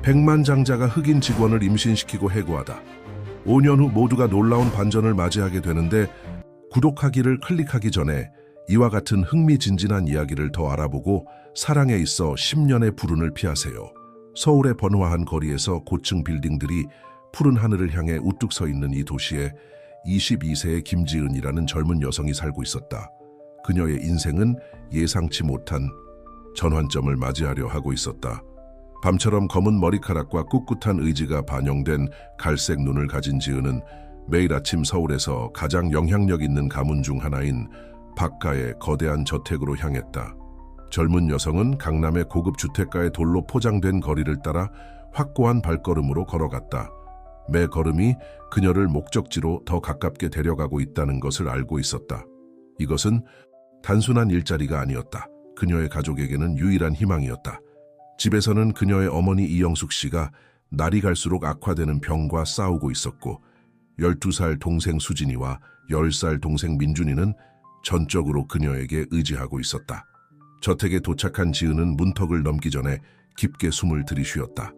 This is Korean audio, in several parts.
백만장자가 흑인 직원을 임신시키고 해고하다. 5년 후 모두가 놀라운 반전을 맞이하게 되는데 구독하기를 클릭하기 전에 이와 같은 흥미진진한 이야기를 더 알아보고 사랑에 있어 10년의 불운을 피하세요. 서울의 번화한 거리에서 고층 빌딩들이 푸른 하늘을 향해 우뚝 서 있는 이 도시에 22세의 김지은이라는 젊은 여성이 살고 있었다. 그녀의 인생은 예상치 못한 전환점을 맞이하려 하고 있었다. 밤처럼 검은 머리카락과 꿋꿋한 의지가 반영된 갈색 눈을 가진 지은은 매일 아침 서울에서 가장 영향력 있는 가문 중 하나인 박가의 거대한 저택으로 향했다. 젊은 여성은 강남의 고급 주택가의 돌로 포장된 거리를 따라 확고한 발걸음으로 걸어갔다. 매 걸음이 그녀를 목적지로 더 가깝게 데려가고 있다는 것을 알고 있었다. 이것은 단순한 일자리가 아니었다. 그녀의 가족에게는 유일한 희망이었다. 집에서는 그녀의 어머니 이영숙 씨가 날이 갈수록 악화되는 병과 싸우고 있었고 12살 동생 수진이와 10살 동생 민준이는 전적으로 그녀에게 의지하고 있었다. 저택에 도착한 지은은 문턱을 넘기 전에 깊게 숨을 들이쉬었다.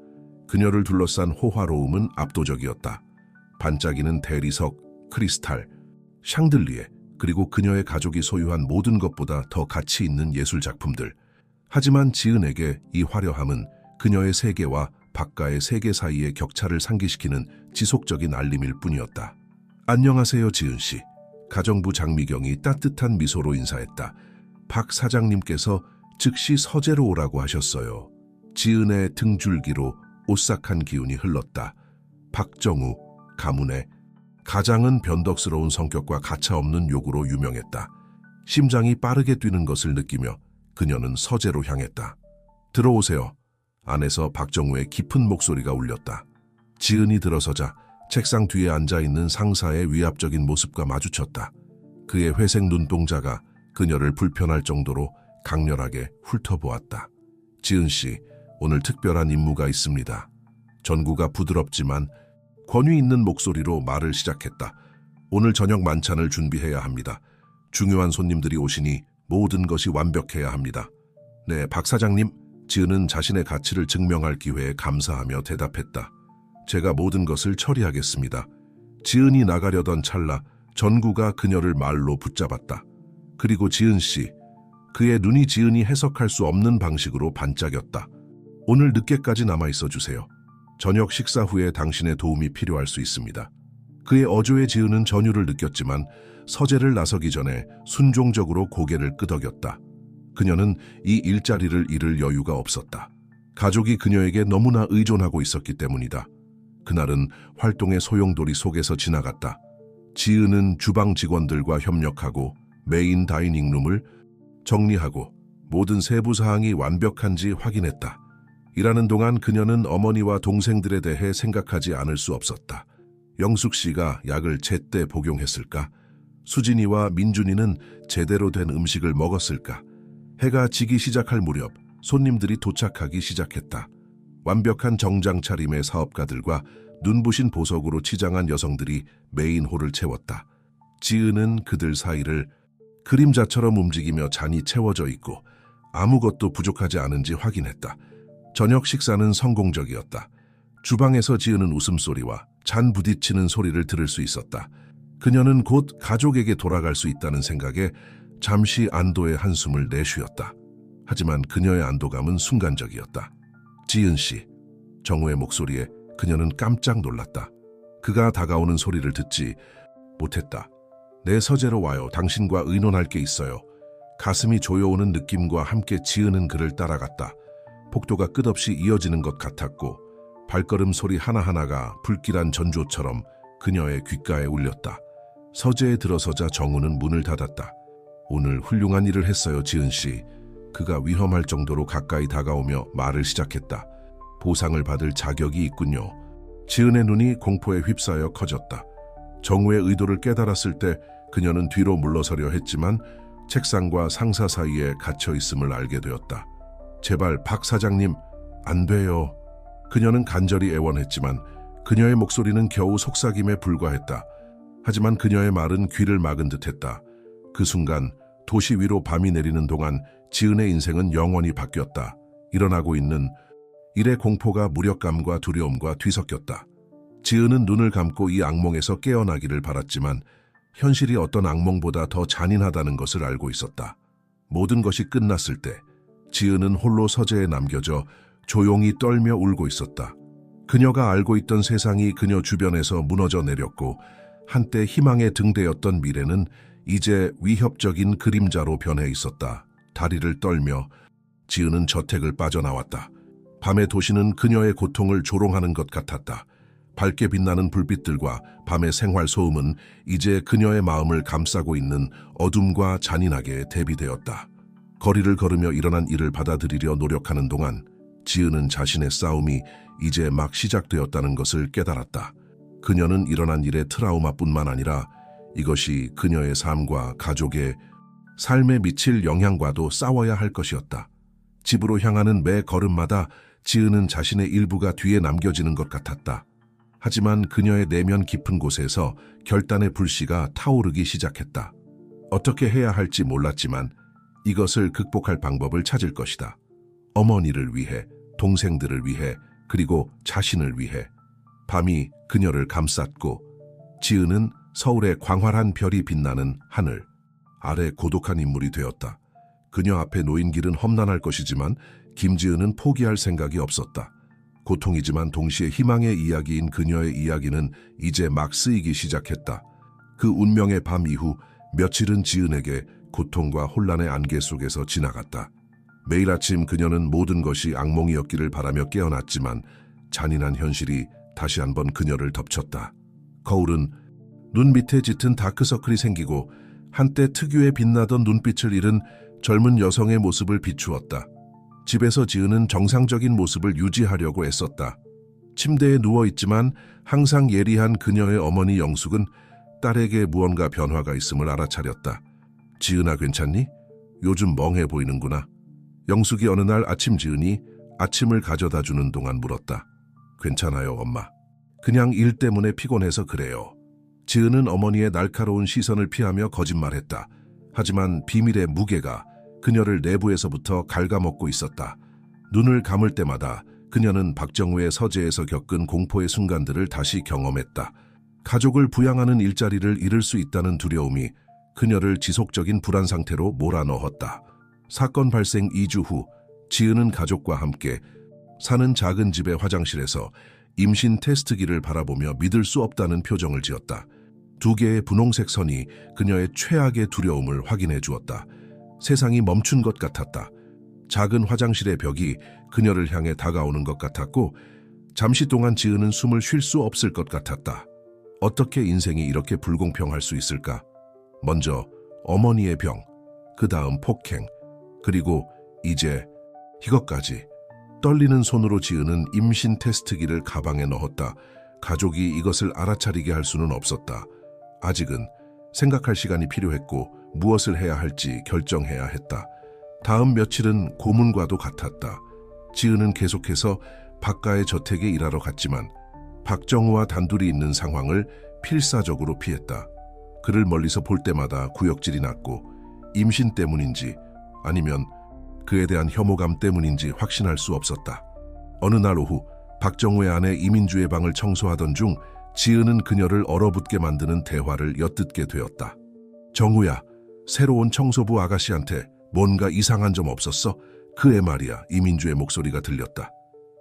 그녀를 둘러싼 호화로움은 압도적이었다. 반짝이는 대리석, 크리스탈, 샹들리에, 그리고 그녀의 가족이 소유한 모든 것보다 더 가치 있는 예술 작품들. 하지만 지은에게 이 화려함은 그녀의 세계와 박가의 세계 사이의 격차를 상기시키는 지속적인 알림일 뿐이었다. 안녕하세요, 지은 씨. 가정부 장미경이 따뜻한 미소로 인사했다. 박 사장님께서 즉시 서재로 오라고 하셨어요. 지은의 등줄기로 오싹한 기운이 흘렀다. 박정우, 가문의 가장은 변덕스러운 성격과 가차없는 욕으로 유명했다. 심장이 빠르게 뛰는 것을 느끼며 그녀는 서재로 향했다. 들어오세요. 안에서 박정우의 깊은 목소리가 울렸다. 지은이 들어서자 책상 뒤에 앉아있는 상사의 위압적인 모습과 마주쳤다. 그의 회색 눈동자가 그녀를 불편할 정도로 강렬하게 훑어보았다. 지은 씨, 오늘 특별한 임무가 있습니다. 전구가 부드럽지만 권위 있는 목소리로 말을 시작했다. 오늘 저녁 만찬을 준비해야 합니다. 중요한 손님들이 오시니 모든 것이 완벽해야 합니다. 네, 박 사장님. 지은은 자신의 가치를 증명할 기회에 감사하며 대답했다. 제가 모든 것을 처리하겠습니다. 지은이 나가려던 찰나 전구가 그녀를 말로 붙잡았다. 그리고 지은 씨, 그의 눈이 지은이 해석할 수 없는 방식으로 반짝였다. 오늘 늦게까지 남아있어 주세요. 저녁 식사 후에 당신의 도움이 필요할 수 있습니다. 그의 어조에 지은은 전율을 느꼈지만 서재를 나서기 전에 순종적으로 고개를 끄덕였다. 그녀는 이 일자리를 잃을 여유가 없었다. 가족이 그녀에게 너무나 의존하고 있었기 때문이다. 그날은 활동의 소용돌이 속에서 지나갔다. 지은은 주방 직원들과 협력하고 메인 다이닝룸을 정리하고 모든 세부 사항이 완벽한지 확인했다. 일하는 동안 그녀는 어머니와 동생들에 대해 생각하지 않을 수 없었다. 영숙 씨가 약을 제때 복용했을까? 수진이와 민준이는 제대로 된 음식을 먹었을까? 해가 지기 시작할 무렵 손님들이 도착하기 시작했다. 완벽한 정장 차림의 사업가들과 눈부신 보석으로 치장한 여성들이 메인 홀을 채웠다. 지은은 그들 사이를 그림자처럼 움직이며 잔이 채워져 있고 아무것도 부족하지 않은지 확인했다. 저녁 식사는 성공적이었다. 주방에서 지은은 웃음소리와 잔 부딪히는 소리를 들을 수 있었다. 그녀는 곧 가족에게 돌아갈 수 있다는 생각에 잠시 안도의 한숨을 내쉬었다. 하지만 그녀의 안도감은 순간적이었다. 지은 씨, 정우의 목소리에 그녀는 깜짝 놀랐다. 그가 다가오는 소리를 듣지 못했다. 내 서재로 와요. 당신과 의논할 게 있어요. 가슴이 조여오는 느낌과 함께 지은은 그를 따라갔다. 폭도가 끝없이 이어지는 것 같았고 발걸음 소리 하나하나가 불길한 전조처럼 그녀의 귓가에 울렸다. 서재에 들어서자 정우는 문을 닫았다. 오늘 훌륭한 일을 했어요, 지은 씨. 그가 위험할 정도로 가까이 다가오며 말을 시작했다. 보상을 받을 자격이 있군요. 지은의 눈이 공포에 휩싸여 커졌다. 정우의 의도를 깨달았을 때 그녀는 뒤로 물러서려 했지만 책상과 상사 사이에 갇혀 있음을 알게 되었다. 제발 박 사장님, 안 돼요. 그녀는 간절히 애원했지만 그녀의 목소리는 겨우 속삭임에 불과했다. 하지만 그녀의 말은 귀를 막은 듯했다. 그 순간 도시 위로 밤이 내리는 동안 지은의 인생은 영원히 바뀌었다. 일어나고 있는 일의 공포가 무력감과 두려움과 뒤섞였다. 지은은 눈을 감고 이 악몽에서 깨어나기를 바랐지만 현실이 어떤 악몽보다 더 잔인하다는 것을 알고 있었다. 모든 것이 끝났을 때 지은은 홀로 서재에 남겨져 조용히 떨며 울고 있었다. 그녀가 알고 있던 세상이 그녀 주변에서 무너져 내렸고 한때 희망의 등대였던 미래는 이제 위협적인 그림자로 변해 있었다. 다리를 떨며 지은은 저택을 빠져나왔다. 밤의 도시는 그녀의 고통을 조롱하는 것 같았다. 밝게 빛나는 불빛들과 밤의 생활 소음은 이제 그녀의 마음을 감싸고 있는 어둠과 잔인하게 대비되었다. 거리를 걸으며 일어난 일을 받아들이려 노력하는 동안 지은은 자신의 싸움이 이제 막 시작되었다는 것을 깨달았다. 그녀는 일어난 일의 트라우마뿐만 아니라 이것이 그녀의 삶과 가족의 삶에 미칠 영향과도 싸워야 할 것이었다. 집으로 향하는 매 걸음마다 지은은 자신의 일부가 뒤에 남겨지는 것 같았다. 하지만 그녀의 내면 깊은 곳에서 결단의 불씨가 타오르기 시작했다. 어떻게 해야 할지 몰랐지만 이것을 극복할 방법을 찾을 것이다. 어머니를 위해, 동생들을 위해, 그리고 자신을 위해. 밤이 그녀를 감쌌고 지은은 서울의 광활한 별이 빛나는 하늘 아래 고독한 인물이 되었다. 그녀 앞에 놓인 길은 험난할 것이지만 김지은은 포기할 생각이 없었다. 고통이지만 동시에 희망의 이야기인 그녀의 이야기는 이제 막 쓰이기 시작했다. 그 운명의 밤 이후 며칠은 지은에게 고통과 혼란의 안개 속에서 지나갔다. 매일 아침 그녀는 모든 것이 악몽이었기를 바라며 깨어났지만 잔인한 현실이 다시 한번 그녀를 덮쳤다. 거울은 눈 밑에 짙은 다크서클이 생기고 한때 특유의 빛나던 눈빛을 잃은 젊은 여성의 모습을 비추었다. 집에서 지은은 정상적인 모습을 유지하려고 애썼다. 침대에 누워있지만 항상 예리한 그녀의 어머니 영숙은 딸에게 무언가 변화가 있음을 알아차렸다. 지은아 괜찮니? 요즘 멍해 보이는구나. 영숙이 어느 날 아침 지은이 아침을 가져다 주는 동안 물었다. 괜찮아요, 엄마. 그냥 일 때문에 피곤해서 그래요. 지은은 어머니의 날카로운 시선을 피하며 거짓말했다. 하지만 비밀의 무게가 그녀를 내부에서부터 갉아먹고 있었다. 눈을 감을 때마다 그녀는 박정우의 서재에서 겪은 공포의 순간들을 다시 경험했다. 가족을 부양하는 일자리를 잃을 수 있다는 두려움이 그녀를 지속적인 불안 상태로 몰아넣었다. 사건 발생 2주 후 지은은 가족과 함께 사는 작은 집의 화장실에서 임신 테스트기를 바라보며 믿을 수 없다는 표정을 지었다. 2개의 분홍색 선이 그녀의 최악의 두려움을 확인해 주었다. 세상이 멈춘 것 같았다. 작은 화장실의 벽이 그녀를 향해 다가오는 것 같았고 잠시 동안 지은은 숨을 쉴 수 없을 것 같았다. 어떻게 인생이 이렇게 불공평할 수 있을까? 먼저 어머니의 병, 그 다음 폭행, 그리고 이제 이것까지. 떨리는 손으로 지은은 임신 테스트기를 가방에 넣었다. 가족이 이것을 알아차리게 할 수는 없었다. 아직은 생각할 시간이 필요했고 무엇을 해야 할지 결정해야 했다. 다음 며칠은 고문과도 같았다. 지은은 계속해서 박가의 저택에 일하러 갔지만 박정우와 단둘이 있는 상황을 필사적으로 피했다. 그를 멀리서 볼 때마다 구역질이 났고 임신 때문인지 아니면 그에 대한 혐오감 때문인지 확신할 수 없었다. 어느 날 오후 박정우의 아내 이민주의 방을 청소하던 중 지은은 그녀를 얼어붙게 만드는 대화를 엿듣게 되었다. 정우야, 새로운 청소부 아가씨한테 뭔가 이상한 점 없었어? 그애 말이야. 이민주의 목소리가 들렸다.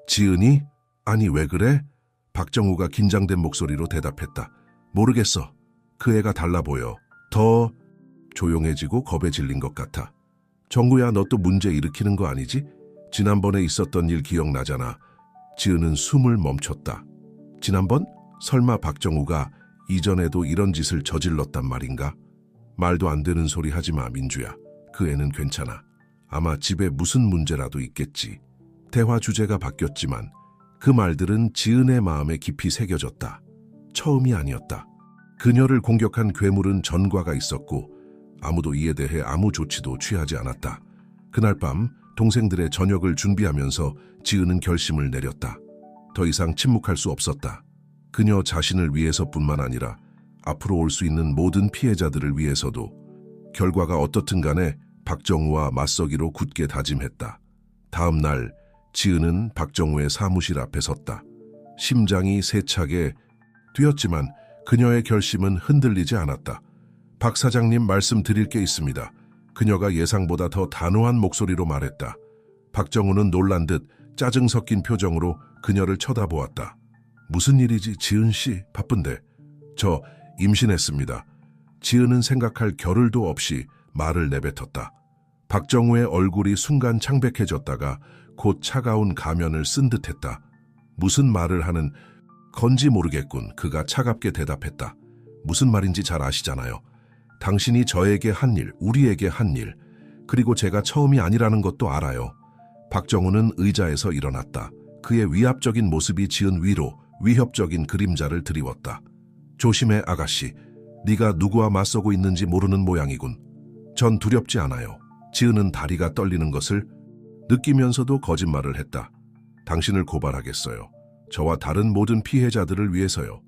지은이? 아니 왜 그래? 박정우가 긴장된 목소리로 대답했다. 모르겠어. 그 애가 달라 보여. 더 조용해지고 겁에 질린 것 같아. 정구야, 너 또 문제 일으키는 거 아니지? 지난번에 있었던 일 기억나잖아. 지은은 숨을 멈췄다. 지난번? 설마 박정우가 이전에도 이런 짓을 저질렀단 말인가? 말도 안 되는 소리 하지 마, 민주야. 그 애는 괜찮아. 아마 집에 무슨 문제라도 있겠지. 대화 주제가 바뀌었지만 그 말들은 지은의 마음에 깊이 새겨졌다. 처음이 아니었다. 그녀를 공격한 괴물은 전과가 있었고 아무도 이에 대해 아무 조치도 취하지 않았다. 그날 밤 동생들의 저녁을 준비하면서 지은은 결심을 내렸다. 더 이상 침묵할 수 없었다. 그녀 자신을 위해서뿐만 아니라 앞으로 올 수 있는 모든 피해자들을 위해서도. 결과가 어떻든 간에 박정우와 맞서기로 굳게 다짐했다. 다음 날 지은은 박정우의 사무실 앞에 섰다. 심장이 세차게 뛰었지만 그녀의 결심은 흔들리지 않았다. 박 사장님, 말씀드릴 게 있습니다. 그녀가 예상보다 더 단호한 목소리로 말했다. 박정우는 놀란 듯 짜증 섞인 표정으로 그녀를 쳐다보았다. 무슨 일이지, 지은 씨? 바쁜데. 저 임신했습니다. 지은은 생각할 겨를도 없이 말을 내뱉었다. 박정우의 얼굴이 순간 창백해졌다가 곧 차가운 가면을 쓴 듯했다. 무슨 말을 하는 건지 모르겠군. 그가 차갑게 대답했다. 무슨 말인지 잘 아시잖아요. 당신이 저에게 한 일, 우리에게 한 일, 그리고 제가 처음이 아니라는 것도 알아요. 박정우는 의자에서 일어났다. 그의 위압적인 모습이 지은 위로 위협적인 그림자를 드리웠다. 조심해, 아가씨. 네가 누구와 맞서고 있는지 모르는 모양이군. 전 두렵지 않아요. 지은은 다리가 떨리는 것을 느끼면서도 거짓말을 했다. 당신을 고발하겠어요. 저와 다른 모든 피해자들을 위해서요.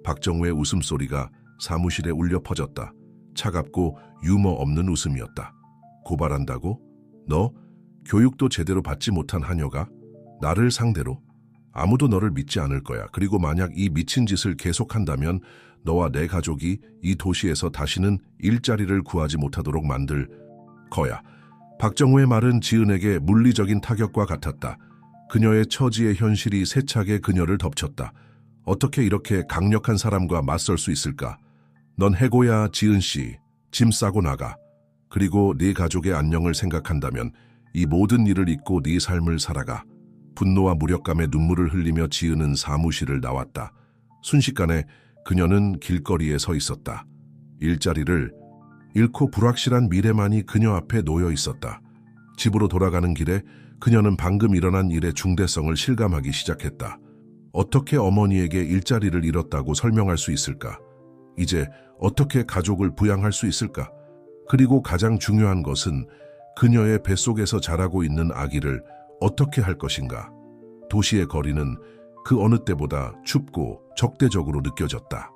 박정우의 웃음소리가 사무실에 울려 퍼졌다. 차갑고 유머 없는 웃음이었다. 고발한다고? 너? 교육도 제대로 받지 못한 하녀가? 나를 상대로? 아무도 너를 믿지 않을 거야. 그리고 만약 이 미친 짓을 계속한다면 너와 내 가족이 이 도시에서 다시는 일자리를 구하지 못하도록 만들 거야. 박정우의 말은 지은에게 물리적인 타격과 같았다. 그녀의 처지의 현실이 세차게 그녀를 덮쳤다. 어떻게 이렇게 강력한 사람과 맞설 수 있을까? 넌 해고야, 지은 씨. 짐 싸고 나가. 그리고 네 가족의 안녕을 생각한다면 이 모든 일을 잊고 네 삶을 살아가. 분노와 무력감에 눈물을 흘리며 지은은 사무실을 나왔다. 순식간에 그녀는 길거리에 서 있었다. 일자리를 잃고 불확실한 미래만이 그녀 앞에 놓여 있었다. 집으로 돌아가는 길에 그녀는 방금 일어난 일의 중대성을 실감하기 시작했다. 어떻게 어머니에게 일자리를 잃었다고 설명할 수 있을까? 이제 어떻게 가족을 부양할 수 있을까? 그리고 가장 중요한 것은 그녀의 뱃속에서 자라고 있는 아기를 어떻게 할 것인가? 도시의 거리는 그 어느 때보다 춥고 적대적으로 느껴졌다.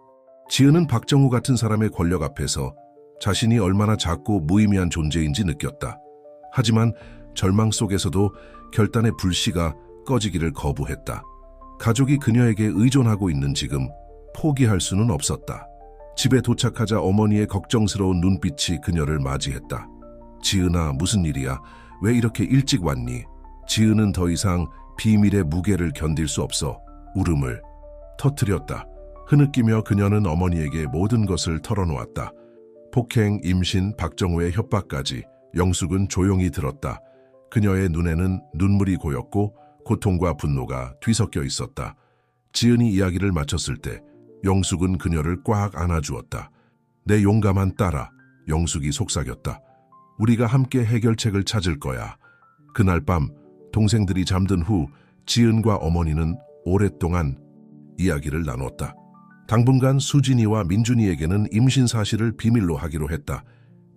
지은은 박정우 같은 사람의 권력 앞에서 자신이 얼마나 작고 무의미한 존재인지 느꼈다. 하지만 절망 속에서도 결단의 불씨가 꺼지기를 거부했다. 가족이 그녀에게 의존하고 있는 지금 포기할 수는 없었다. 집에 도착하자 어머니의 걱정스러운 눈빛이 그녀를 맞이했다. 지은아, 무슨 일이야? 왜 이렇게 일찍 왔니? 지은은 더 이상 비밀의 무게를 견딜 수 없어 울음을 터뜨렸다. 흐느끼며 그녀는 어머니에게 모든 것을 털어놓았다. 폭행, 임신, 박정우의 협박까지. 영숙은 조용히 들었다. 그녀의 눈에는 눈물이 고였고 고통과 분노가 뒤섞여 있었다. 지은이 이야기를 마쳤을 때 영숙은 그녀를 꽉 안아주었다. 내 용감한 딸아, 영숙이 속삭였다. 우리가 함께 해결책을 찾을 거야. 그날 밤 동생들이 잠든 후 지은과 어머니는 오랫동안 이야기를 나눴다. 당분간 수진이와 민준이에게는 임신 사실을 비밀로 하기로 했다.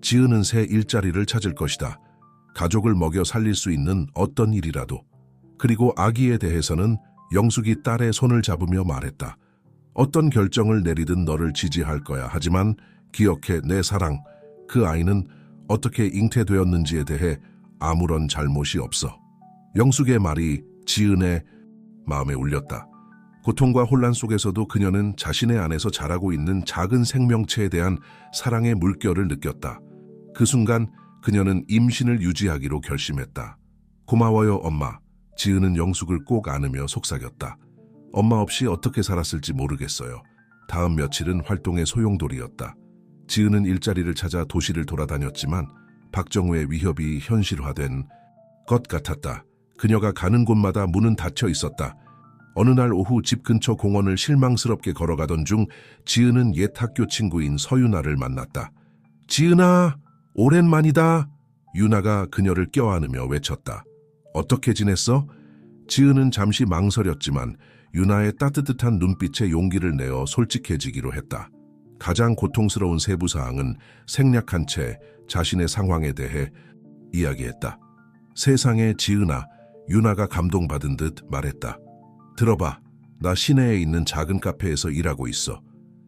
지은은 새 일자리를 찾을 것이다. 가족을 먹여 살릴 수 있는 어떤 일이라도. 그리고 아기에 대해서는 영숙이 딸의 손을 잡으며 말했다. 어떤 결정을 내리든 너를 지지할 거야. 하지만 기억해, 내 사랑. 그 아이는 어떻게 잉태되었는지에 대해 아무런 잘못이 없어. 영숙의 말이 지은의 마음에 울렸다. 고통과 혼란 속에서도 그녀는 자신의 안에서 자라고 있는 작은 생명체에 대한 사랑의 물결을 느꼈다. 그 순간 그녀는 임신을 유지하기로 결심했다. 고마워요, 엄마. 지은은 영숙을 꼭 안으며 속삭였다. 엄마 없이 어떻게 살았을지 모르겠어요. 다음 며칠은 활동의 소용돌이였다. 지은은 일자리를 찾아 도시를 돌아다녔지만 박정우의 위협이 현실화된 것 같았다. 그녀가 가는 곳마다 문은 닫혀 있었다. 어느 날 오후 집 근처 공원을 실망스럽게 걸어가던 중 지은은 옛 학교 친구인 서유나를 만났다. 지은아, 오랜만이다. 유나가 그녀를 껴안으며 외쳤다. 어떻게 지냈어? 지은은 잠시 망설였지만 유나의 따뜻한 눈빛에 용기를 내어 솔직해지기로 했다. 가장 고통스러운 세부사항은 생략한 채 자신의 상황에 대해 이야기했다. 세상에, 지은아, 유나가 감동받은 듯 말했다. 들어봐, 나 시내에 있는 작은 카페에서 일하고 있어.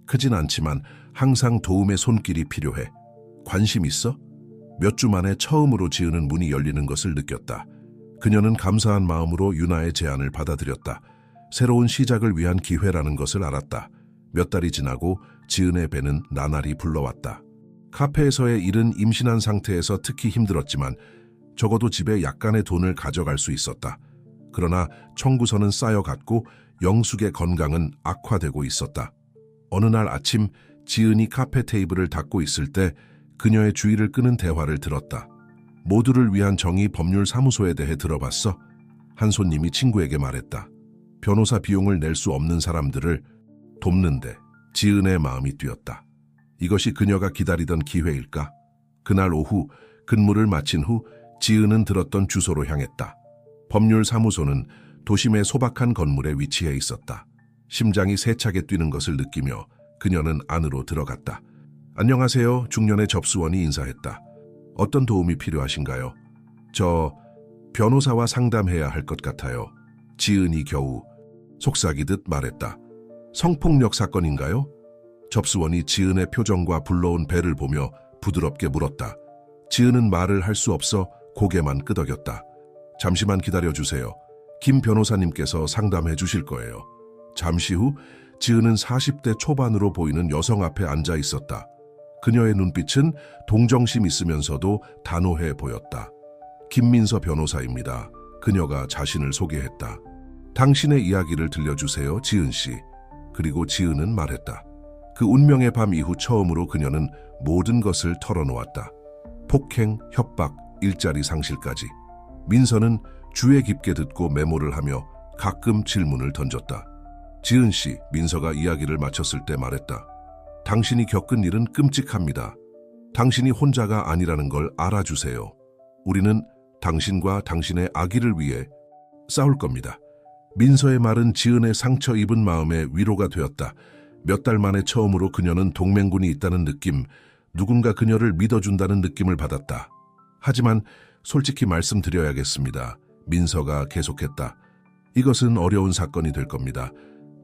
크진 않지만 항상 도움의 손길이 필요해. 관심 있어? 몇 주 만에 처음으로 지은은 문이 열리는 것을 느꼈다. 그녀는 감사한 마음으로 유나의 제안을 받아들였다. 새로운 시작을 위한 기회라는 것을 알았다. 몇 달이 지나고 지은의 배는 나날이 불러왔다. 카페에서의 일은 임신한 상태에서 특히 힘들었지만 적어도 집에 약간의 돈을 가져갈 수 있었다. 그러나 청구서는 쌓여갔고 영숙의 건강은 악화되고 있었다. 어느 날 아침 지은이 카페 테이블을 닦고 있을 때 그녀의 주의를 끄는 대화를 들었다. 모두를 위한 정의 법률사무소에 대해 들어봤어? 한 손님이 친구에게 말했다. 변호사 비용을 낼 수 없는 사람들을 돕는데 지은의 마음이 뛰었다. 이것이 그녀가 기다리던 기회일까? 그날 오후 근무를 마친 후 지은은 들었던 주소로 향했다. 법률사무소는 도심의 소박한 건물에 위치해 있었다. 심장이 세차게 뛰는 것을 느끼며 그녀는 안으로 들어갔다. 안녕하세요. 중년의 접수원이 인사했다. 어떤 도움이 필요하신가요? 저 변호사와 상담해야 할 것 같아요. 지은이 겨우 속삭이듯 말했다. 성폭력 사건인가요? 접수원이 지은의 표정과 불러온 배를 보며 부드럽게 물었다. 지은은 말을 할 수 없어 고개만 끄덕였다. 잠시만 기다려주세요. 김 변호사님께서 상담해 주실 거예요. 잠시 후 지은은 40대 초반으로 보이는 여성 앞에 앉아 있었다. 그녀의 눈빛은 동정심 있으면서도 단호해 보였다. 김민서 변호사입니다. 그녀가 자신을 소개했다. 당신의 이야기를 들려주세요, 지은 씨. 그리고 지은은 말했다. 그 운명의 밤 이후 처음으로 그녀는 모든 것을 털어놓았다. 폭행, 협박, 일자리 상실까지. 민서는 주의 깊게 듣고 메모를 하며 가끔 질문을 던졌다. 지은 씨, 민서가 이야기를 마쳤을 때 말했다. 당신이 겪은 일은 끔찍합니다. 당신이 혼자가 아니라는 걸 알아주세요. 우리는 당신과 당신의 아기를 위해 싸울 겁니다. 민서의 말은 지은의 상처 입은 마음에 위로가 되었다. 몇 달 만에 처음으로 그녀는 동맹군이 있다는 느낌, 누군가 그녀를 믿어준다는 느낌을 받았다. 하지만 솔직히 말씀드려야겠습니다. 민서가 계속했다. 이것은 어려운 사건이 될 겁니다.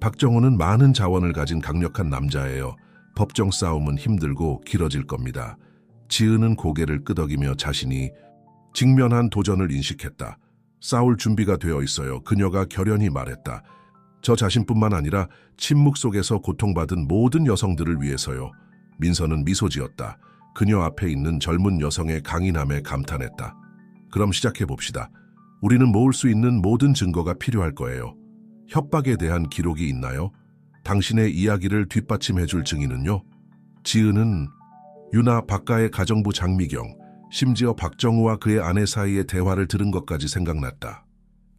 박정호는 많은 자원을 가진 강력한 남자예요. 법정 싸움은 힘들고 길어질 겁니다. 지은은 고개를 끄덕이며 자신이 직면한 도전을 인식했다. 싸울 준비가 되어 있어요. 그녀가 결연히 말했다. 저 자신뿐만 아니라 침묵 속에서 고통받은 모든 여성들을 위해서요. 민서는 미소 지었다. 그녀 앞에 있는 젊은 여성의 강인함에 감탄했다. 그럼 시작해봅시다. 우리는 모을 수 있는 모든 증거가 필요할 거예요. 협박에 대한 기록이 있나요? 당신의 이야기를 뒷받침해줄 증인은요? 지은은 유나 박가의 가정부 장미경, 심지어 박정우와 그의 아내 사이의 대화를 들은 것까지 생각났다.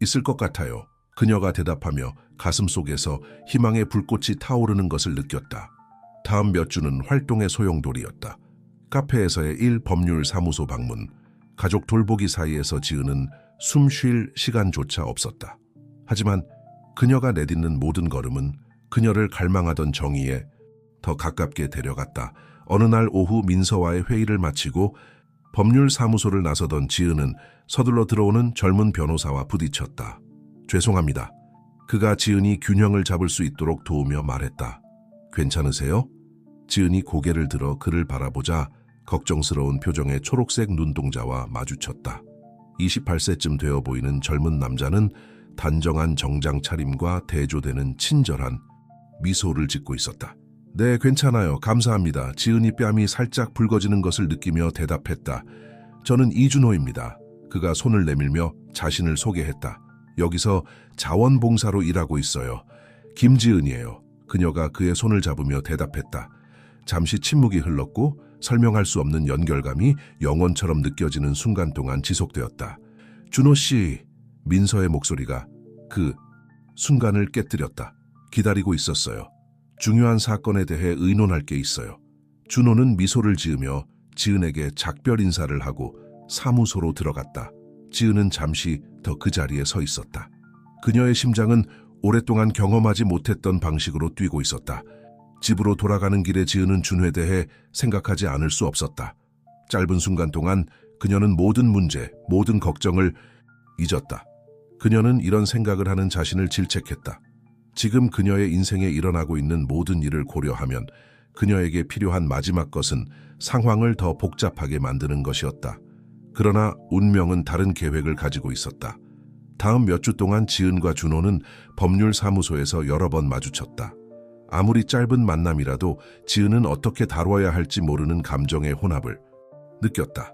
있을 것 같아요. 그녀가 대답하며 가슴 속에서 희망의 불꽃이 타오르는 것을 느꼈다. 다음 몇 주는 활동의 소용돌이였다. 카페에서의 법률사무소 방문, 가족 돌보기 사이에서 지은은 숨 쉴 시간조차 없었다. 하지만 그녀가 내딛는 모든 걸음은 그녀를 갈망하던 정의에 더 가깝게 데려갔다. 어느 날 오후 민서와의 회의를 마치고 법률사무소를 나서던 지은은 서둘러 들어오는 젊은 변호사와 부딪혔다. 죄송합니다. 그가 지은이 균형을 잡을 수 있도록 도우며 말했다. 괜찮으세요? 지은이 고개를 들어 그를 바라보자 걱정스러운 표정의 초록색 눈동자와 마주쳤다. 28세쯤 되어 보이는 젊은 남자는 단정한 정장 차림과 대조되는 친절한 미소를 짓고 있었다. 네, 괜찮아요. 감사합니다. 지은이 뺨이 살짝 붉어지는 것을 느끼며 대답했다. 저는 이준호입니다. 그가 손을 내밀며 자신을 소개했다. 여기서 자원봉사로 일하고 있어요. 김지은이에요. 그녀가 그의 손을 잡으며 대답했다. 잠시 침묵이 흘렀고 설명할 수 없는 연결감이 영원처럼 느껴지는 순간 동안 지속되었다. 준호 씨, 민서의 목소리가 그 순간을 깨뜨렸다. 기다리고 있었어요. 중요한 사건에 대해 의논할 게 있어요. 준호는 미소를 지으며 지은에게 작별 인사를 하고 사무소로 들어갔다. 지은은 잠시 더 그 자리에 서 있었다. 그녀의 심장은 오랫동안 경험하지 못했던 방식으로 뛰고 있었다. 집으로 돌아가는 길에 지은은 준호에 대해 생각하지 않을 수 없었다. 짧은 순간 동안 그녀는 모든 문제, 모든 걱정을 잊었다. 그녀는 이런 생각을 하는 자신을 질책했다. 지금 그녀의 인생에 일어나고 있는 모든 일을 고려하면 그녀에게 필요한 마지막 것은 상황을 더 복잡하게 만드는 것이었다. 그러나 운명은 다른 계획을 가지고 있었다. 다음 몇 주 동안 지은과 준호는 법률사무소에서 여러 번 마주쳤다. 아무리 짧은 만남이라도 지은은 어떻게 다뤄야 할지 모르는 감정의 혼합을 느꼈다.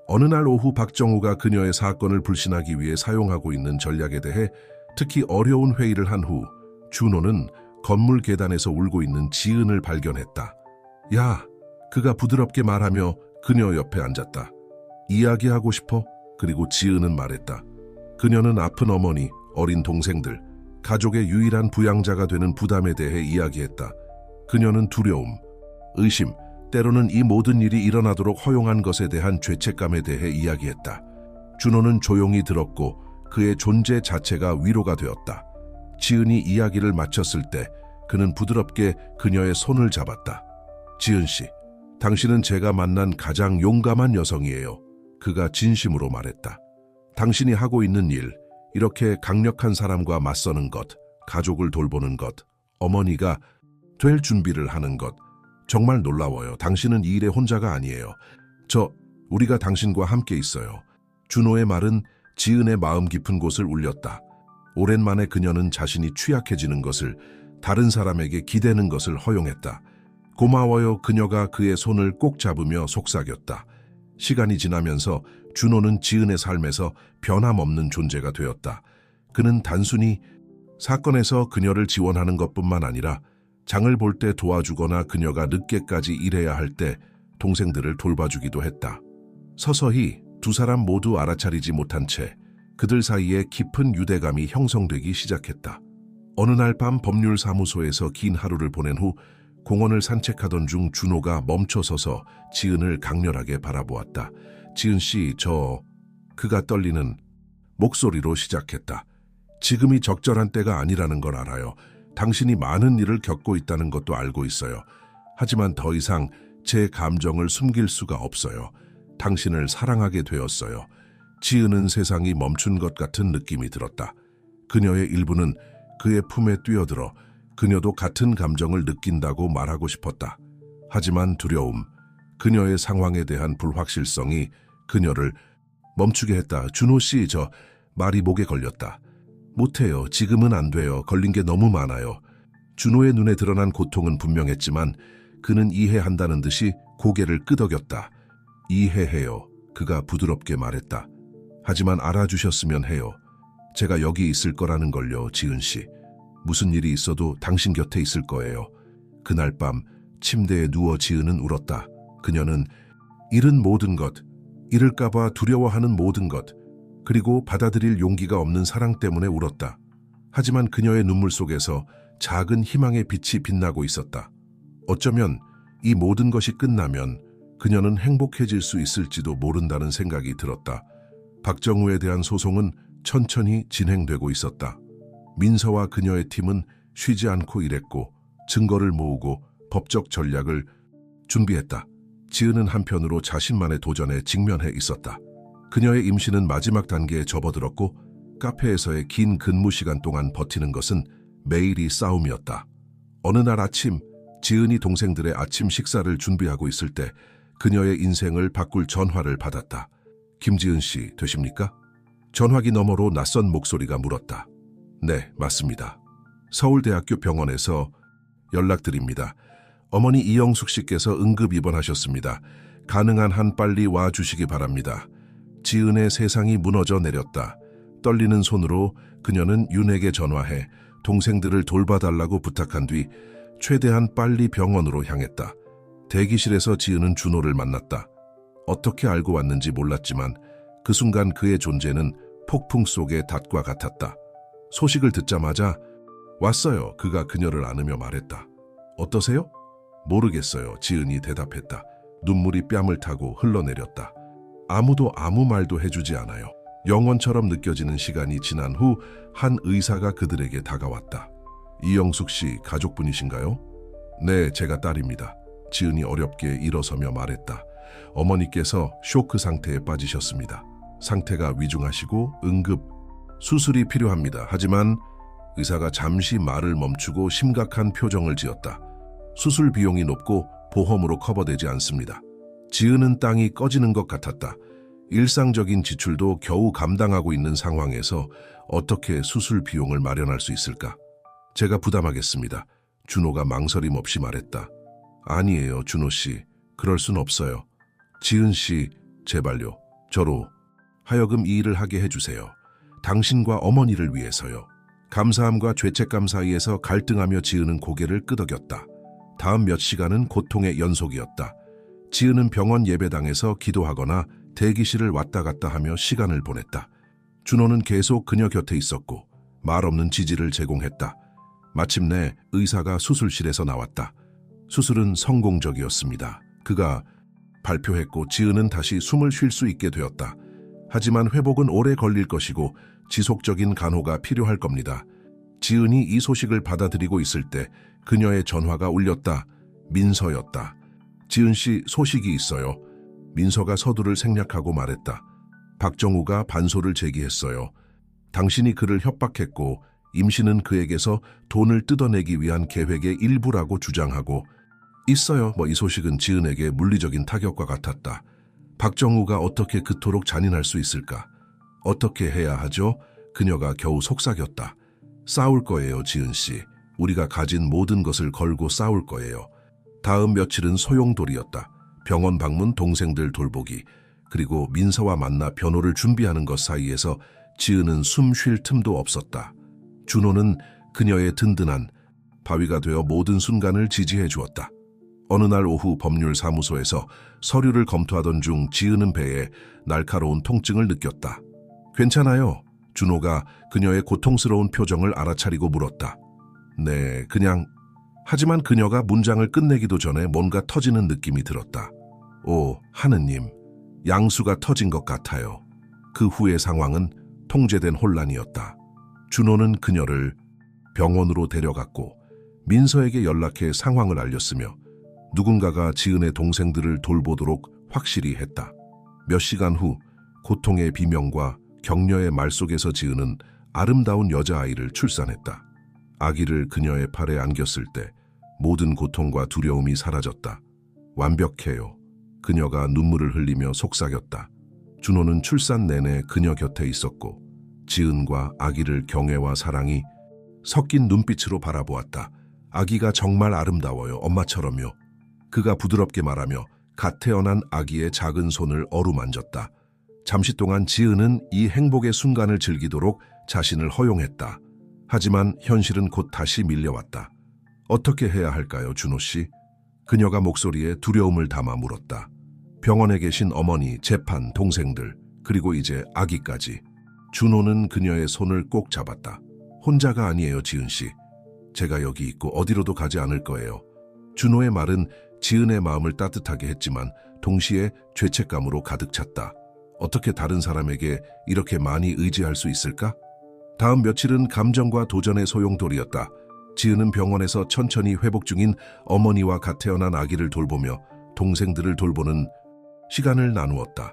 어느 날 오후 박정우가 그녀의 사건을 불신하기 위해 사용하고 있는 전략에 대해 특히 어려운 회의를 한 후 준호는 건물 계단에서 울고 있는 지은을 발견했다. 야, 그가 부드럽게 말하며 그녀 옆에 앉았다. 이야기하고 싶어? 그리고 지은은 말했다. 그녀는 아픈 어머니, 어린 동생들, 가족의 유일한 부양자가 되는 부담에 대해 이야기했다. 그녀는 두려움, 의심, 때로는 이 모든 일이 일어나도록 허용한 것에 대한 죄책감에 대해 이야기했다. 준호는 조용히 들었고 그의 존재 자체가 위로가 되었다. 지은이 이야기를 마쳤을 때 그는 부드럽게 그녀의 손을 잡았다. 지은 씨, 당신은 제가 만난 가장 용감한 여성이에요. 그가 진심으로 말했다. 당신이 하고 있는 일, 이렇게 강력한 사람과 맞서는 것, 가족을 돌보는 것, 어머니가 될 준비를 하는 것, 정말 놀라워요. 당신은 이 일에 혼자가 아니에요. 우리가 당신과 함께 있어요. 준호의 말은 지은의 마음 깊은 곳을 울렸다. 오랜만에 그녀는 자신이 취약해지는 것을, 다른 사람에게 기대는 것을 허용했다. 고마워요. 그녀가 그의 손을 꼭 잡으며 속삭였다. 시간이 지나면서 준호는 지은의 삶에서 변함없는 존재가 되었다. 그는 단순히 사건에서 그녀를 지원하는 것뿐만 아니라 장을 볼 때 도와주거나 그녀가 늦게까지 일해야 할 때 동생들을 돌봐주기도 했다. 서서히 두 사람 모두 알아차리지 못한 채 그들 사이에 깊은 유대감이 형성되기 시작했다. 어느 날 밤 법률사무소에서 긴 하루를 보낸 후 공원을 산책하던 중 준호가 멈춰서서 지은을 강렬하게 바라보았다. 지은 씨, 그가 떨리는 목소리로 시작했다. 지금이 적절한 때가 아니라는 걸 알아요. 당신이 많은 일을 겪고 있다는 것도 알고 있어요. 하지만 더 이상 제 감정을 숨길 수가 없어요. 당신을 사랑하게 되었어요. 지은은 세상이 멈춘 것 같은 느낌이 들었다. 그녀의 일부는 그의 품에 뛰어들어 그녀도 같은 감정을 느낀다고 말하고 싶었다. 하지만 두려움, 그녀의 상황에 대한 불확실성이 그녀를 멈추게 했다. 준호 씨, 말이 목에 걸렸다. 못해요. 지금은 안 돼요. 걸린 게 너무 많아요. 준호의 눈에 드러난 고통은 분명했지만 그는 이해한다는 듯이 고개를 끄덕였다. 이해해요. 그가 부드럽게 말했다. 하지만 알아주셨으면 해요. 제가 여기 있을 거라는 걸요, 지은 씨. 무슨 일이 있어도 당신 곁에 있을 거예요. 그날 밤 침대에 누워 지은은 울었다. 그녀는 잃은 모든 것, 잃을까봐 두려워하는 모든 것, 그리고 받아들일 용기가 없는 사랑 때문에 울었다. 하지만 그녀의 눈물 속에서 작은 희망의 빛이 빛나고 있었다. 어쩌면 이 모든 것이 끝나면 그녀는 행복해질 수 있을지도 모른다는 생각이 들었다. 박정우에 대한 소송은 천천히 진행되고 있었다. 민서와 그녀의 팀은 쉬지 않고 일했고 증거를 모으고 법적 전략을 준비했다. 지은은 한편으로 자신만의 도전에 직면해 있었다. 그녀의 임신은 마지막 단계에 접어들었고 카페에서의 긴 근무 시간 동안 버티는 것은 매일이 싸움이었다. 어느 날 아침, 지은이 동생들의 아침 식사를 준비하고 있을 때 그녀의 인생을 바꿀 전화를 받았다. 김지은 씨 되십니까? 전화기 너머로 낯선 목소리가 물었다. 네, 맞습니다. 서울대학교 병원에서 연락드립니다. 어머니 이영숙 씨께서 응급 입원하셨습니다. 가능한 한 빨리 와주시기 바랍니다. 지은의 세상이 무너져 내렸다. 떨리는 손으로 그녀는 윤에게 전화해 동생들을 돌봐달라고 부탁한 뒤 최대한 빨리 병원으로 향했다. 대기실에서 지은은 준호를 만났다. 어떻게 알고 왔는지 몰랐지만 그 순간 그의 존재는 폭풍 속의 닷과 같았다. 소식을 듣자마자 왔어요. 그가 그녀를 안으며 말했다. 어떠세요? 모르겠어요. 지은이 대답했다. 눈물이 뺨을 타고 흘러내렸다. 아무도 아무 말도 해주지 않아요. 영원처럼 느껴지는 시간이 지난 후 한 의사가 그들에게 다가왔다. 이영숙 씨 가족분이신가요? 네, 제가 딸입니다. 지은이 어렵게 일어서며 말했다. 어머니께서 쇼크 상태에 빠지셨습니다. 상태가 위중하시고 응급 수술이 필요합니다. 하지만 의사가 잠시 말을 멈추고 심각한 표정을 지었다. 수술 비용이 높고 보험으로 커버되지 않습니다. 지은은 땅이 꺼지는 것 같았다. 일상적인 지출도 겨우 감당하고 있는 상황에서 어떻게 수술 비용을 마련할 수 있을까? 제가 부담하겠습니다. 준호가 망설임 없이 말했다. 아니에요, 준호 씨. 그럴 순 없어요. 지은 씨, 제발요. 저로 하여금 이 일을 하게 해주세요. 당신과 어머니를 위해서요. 감사함과 죄책감 사이에서 갈등하며 지은은 고개를 끄덕였다. 다음 몇 시간은 고통의 연속이었다. 지은은 병원 예배당에서 기도하거나 대기실을 왔다 갔다 하며 시간을 보냈다. 준호는 계속 그녀 곁에 있었고 말 없는 지지를 제공했다. 마침내 의사가 수술실에서 나왔다. 수술은 성공적이었습니다. 그가 발표했고 지은은 다시 숨을 쉴 수 있게 되었다. 하지만 회복은 오래 걸릴 것이고 지속적인 간호가 필요할 겁니다. 지은이 이 소식을 받아들이고 있을 때 그녀의 전화가 울렸다. 민서였다. 지은 씨, 소식이 있어요. 민서가 서두를 생략하고 말했다. 박정우가 반소를 제기했어요. 당신이 그를 협박했고 임신은 그에게서 돈을 뜯어내기 위한 계획의 일부라고 주장하고 있어요. 이 소식은 지은에게 물리적인 타격과 같았다. 박정우가 어떻게 그토록 잔인할 수 있을까? 어떻게 해야 하죠? 그녀가 겨우 속삭였다. 싸울 거예요, 지은 씨. 우리가 가진 모든 것을 걸고 싸울 거예요. 다음 며칠은 소용돌이였다. 병원 방문, 동생들 돌보기, 그리고 민서와 만나 변호를 준비하는 것 사이에서 지은은 숨 쉴 틈도 없었다. 준호는 그녀의 든든한 바위가 되어 모든 순간을 지지해 주었다. 어느 날 오후 법률사무소에서 서류를 검토하던 중 지은은 배에 날카로운 통증을 느꼈다. 괜찮아요? 준호가 그녀의 고통스러운 표정을 알아차리고 물었다. 네, 그냥... 하지만 그녀가 문장을 끝내기도 전에 뭔가 터지는 느낌이 들었다. 오, 하느님, 양수가 터진 것 같아요. 그 후의 상황은 통제된 혼란이었다. 준호는 그녀를 병원으로 데려갔고 민서에게 연락해 상황을 알렸으며 누군가가 지은의 동생들을 돌보도록 확실히 했다. 몇 시간 후 고통의 비명과 격려의 말 속에서 지은은 아름다운 여자아이를 출산했다. 아기를 그녀의 팔에 안겼을 때 모든 고통과 두려움이 사라졌다. 완벽해요. 그녀가 눈물을 흘리며 속삭였다. 준호는 출산 내내 그녀 곁에 있었고 지은과 아기를 경애와 사랑이 섞인 눈빛으로 바라보았다. 아기가 정말 아름다워요, 엄마처럼요. 그가 부드럽게 말하며 갓 태어난 아기의 작은 손을 어루만졌다. 잠시 동안 지은은 이 행복의 순간을 즐기도록 자신을 허용했다. 하지만 현실은 곧 다시 밀려왔다. 어떻게 해야 할까요, 준호 씨? 그녀가 목소리에 두려움을 담아 물었다. 병원에 계신 어머니, 재판, 동생들, 그리고 이제 아기까지. 준호는 그녀의 손을 꼭 잡았다. 혼자가 아니에요, 지은 씨. 제가 여기 있고 어디로도 가지 않을 거예요. 준호의 말은 지은의 마음을 따뜻하게 했지만 동시에 죄책감으로 가득 찼다. 어떻게 다른 사람에게 이렇게 많이 의지할 수 있을까? 다음 며칠은 감정과 도전의 소용돌이였다. 지은은 병원에서 천천히 회복 중인 어머니와 갓 태어난 아기를 돌보며 동생들을 돌보는 시간을 나누었다.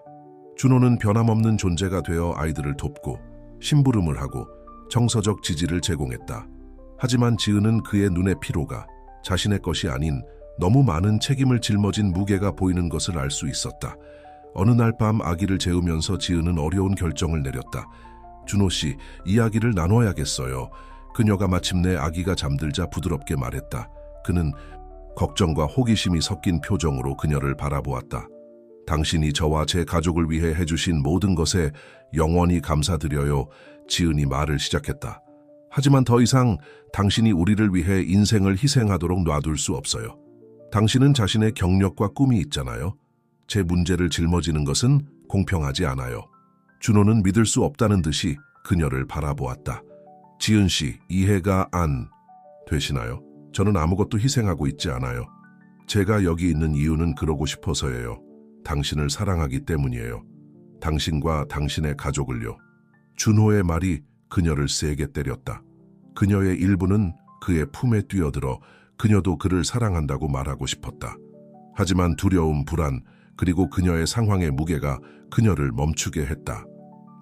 준호는 변함없는 존재가 되어 아이들을 돕고 심부름을 하고 정서적 지지를 제공했다. 하지만 지은은 그의 눈의 피로가 자신의 것이 아닌 너무 많은 책임을 짊어진 무게가 보이는 것을 알 수 있었다. 어느 날 밤 아기를 재우면서 지은은 어려운 결정을 내렸다. 준호 씨, 이야기를 나눠야겠어요. 그녀가 마침내 아기가 잠들자 부드럽게 말했다. 그는 걱정과 호기심이 섞인 표정으로 그녀를 바라보았다. 당신이 저와 제 가족을 위해 해주신 모든 것에 영원히 감사드려요. 지은이 말을 시작했다. 하지만 더 이상 당신이 우리를 위해 인생을 희생하도록 놔둘 수 없어요. 당신은 자신의 경력과 꿈이 있잖아요. 제 문제를 짊어지는 것은 공평하지 않아요. 준호는 믿을 수 없다는 듯이 그녀를 바라보았다. 지은 씨, 이해가 안 되시나요? 저는 아무것도 희생하고 있지 않아요. 제가 여기 있는 이유는 그러고 싶어서예요. 당신을 사랑하기 때문이에요. 당신과 당신의 가족을요. 준호의 말이 그녀를 세게 때렸다. 그녀의 일부는 그의 품에 뛰어들어 그녀도 그를 사랑한다고 말하고 싶었다. 하지만 두려움, 불안, 그리고 그녀의 상황의 무게가 그녀를 멈추게 했다.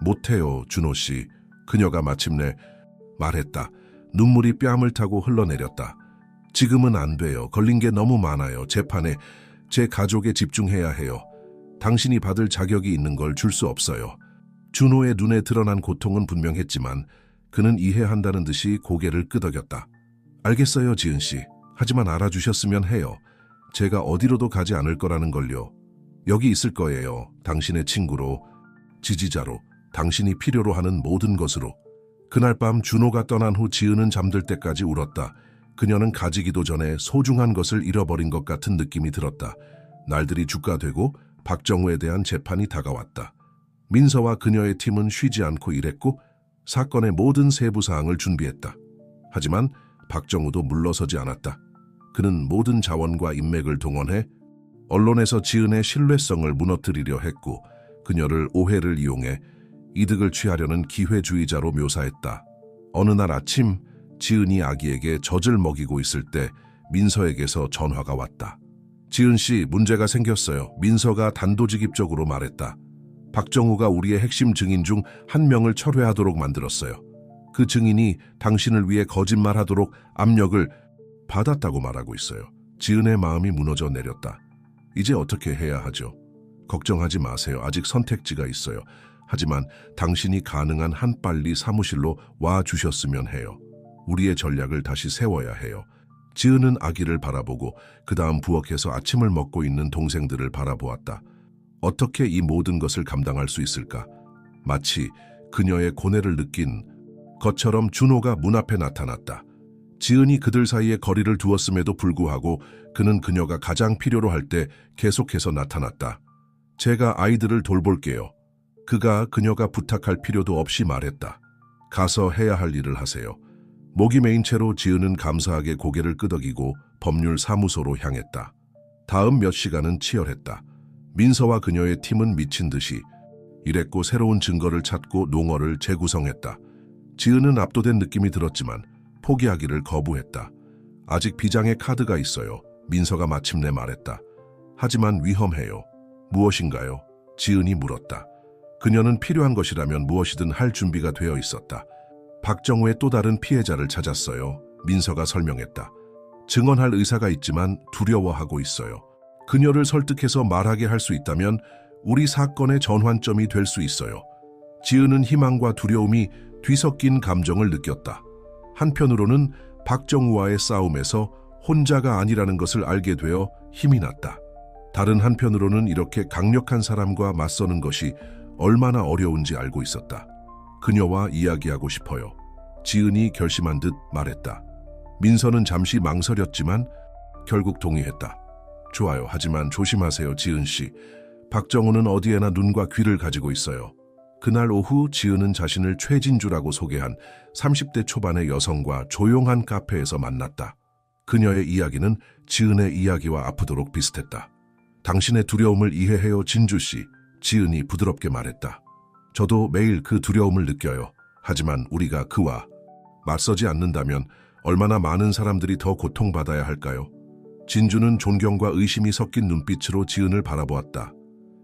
못해요, 준호 씨. 그녀가 마침내 말했다. 눈물이 뺨을 타고 흘러내렸다. 지금은 안 돼요. 걸린 게 너무 많아요. 재판에 제 가족에 집중해야 해요. 당신이 받을 자격이 있는 걸 줄 수 없어요. 준호의 눈에 드러난 고통은 분명했지만 그는 이해한다는 듯이 고개를 끄덕였다. 알겠어요, 지은 씨. 하지만 알아주셨으면 해요. 제가 어디로도 가지 않을 거라는 걸요. 여기 있을 거예요. 당신의 친구로, 지지자로, 당신이 필요로 하는 모든 것으로. 그날 밤 준호가 떠난 후 지은은 잠들 때까지 울었다. 그녀는 가지기도 전에 소중한 것을 잃어버린 것 같은 느낌이 들었다. 날들이 주가 되고 박정우에 대한 재판이 다가왔다. 민서와 그녀의 팀은 쉬지 않고 일했고 사건의 모든 세부 사항을 준비했다. 하지만 박정우도 물러서지 않았다. 그는 모든 자원과 인맥을 동원해 언론에서 지은의 신뢰성을 무너뜨리려 했고 그녀를 오해를 이용해 이득을 취하려는 기회주의자로 묘사했다. 어느 날 아침 지은이 아기에게 젖을 먹이고 있을 때 민서에게서 전화가 왔다. 지은 씨, 문제가 생겼어요. 민서가 단도직입적으로 말했다. 박정우가 우리의 핵심 증인 중 한 명을 철회하도록 만들었어요. 그 증인이 당신을 위해 거짓말하도록 압력을 받았다고 말하고 있어요. 지은의 마음이 무너져 내렸다. 이제 어떻게 해야 하죠? 걱정하지 마세요. 아직 선택지가 있어요. 하지만 당신이 가능한 한 빨리 사무실로 와 주셨으면 해요. 우리의 전략을 다시 세워야 해요. 지은은 아기를 바라보고 그 다음 부엌에서 아침을 먹고 있는 동생들을 바라보았다. 어떻게 이 모든 것을 감당할 수 있을까? 마치 그녀의 고뇌를 느낀 것처럼 준호가 문 앞에 나타났다. 지은이 그들 사이에 거리를 두었음에도 불구하고 그는 그녀가 가장 필요로 할 때 계속해서 나타났다. 제가 아이들을 돌볼게요. 그녀가 부탁할 필요도 없이 말했다. 가서 해야 할 일을 하세요. 목이 메인 채로 지은은 감사하게 고개를 끄덕이고 법률 사무소로 향했다. 다음 몇 시간은 치열했다. 민서와 그녀의 팀은 미친 듯이 일했고 새로운 증거를 찾고 농어를 재구성했다. 지은은 압도된 느낌이 들었지만 포기하기를 거부했다. 아직 비장의 카드가 있어요. 민서가 마침내 말했다. 하지만 위험해요. 무엇인가요? 지은이 물었다. 그녀는 필요한 것이라면 무엇이든 할 준비가 되어 있었다. 박정우의 또 다른 피해자를 찾았어요. 민서가 설명했다. 증언할 의사가 있지만 두려워하고 있어요. 그녀를 설득해서 말하게 할 수 있다면 우리 사건의 전환점이 될 수 있어요. 지은은 희망과 두려움이 뒤섞인 감정을 느꼈다. 한편으로는 박정우와의 싸움에서 혼자가 아니라는 것을 알게 되어 힘이 났다. 다른 한편으로는 이렇게 강력한 사람과 맞서는 것이 얼마나 어려운지 알고 있었다. 그녀와 이야기하고 싶어요. 지은이 결심한 듯 말했다. 민서는 잠시 망설였지만 결국 동의했다. 좋아요. 하지만 조심하세요, 지은 씨. 박정우는 어디에나 눈과 귀를 가지고 있어요. 그날 오후 지은은 자신을 최진주라고 소개한 30대 초반의 여성과 조용한 카페에서 만났다. 그녀의 이야기는 지은의 이야기와 아프도록 비슷했다. 당신의 두려움을 이해해요, 진주 씨. 지은이 부드럽게 말했다. 저도 매일 그 두려움을 느껴요. 하지만 우리가 그와 맞서지 않는다면 얼마나 많은 사람들이 더 고통받아야 할까요? 진주는 존경과 의심이 섞인 눈빛으로 지은을 바라보았다.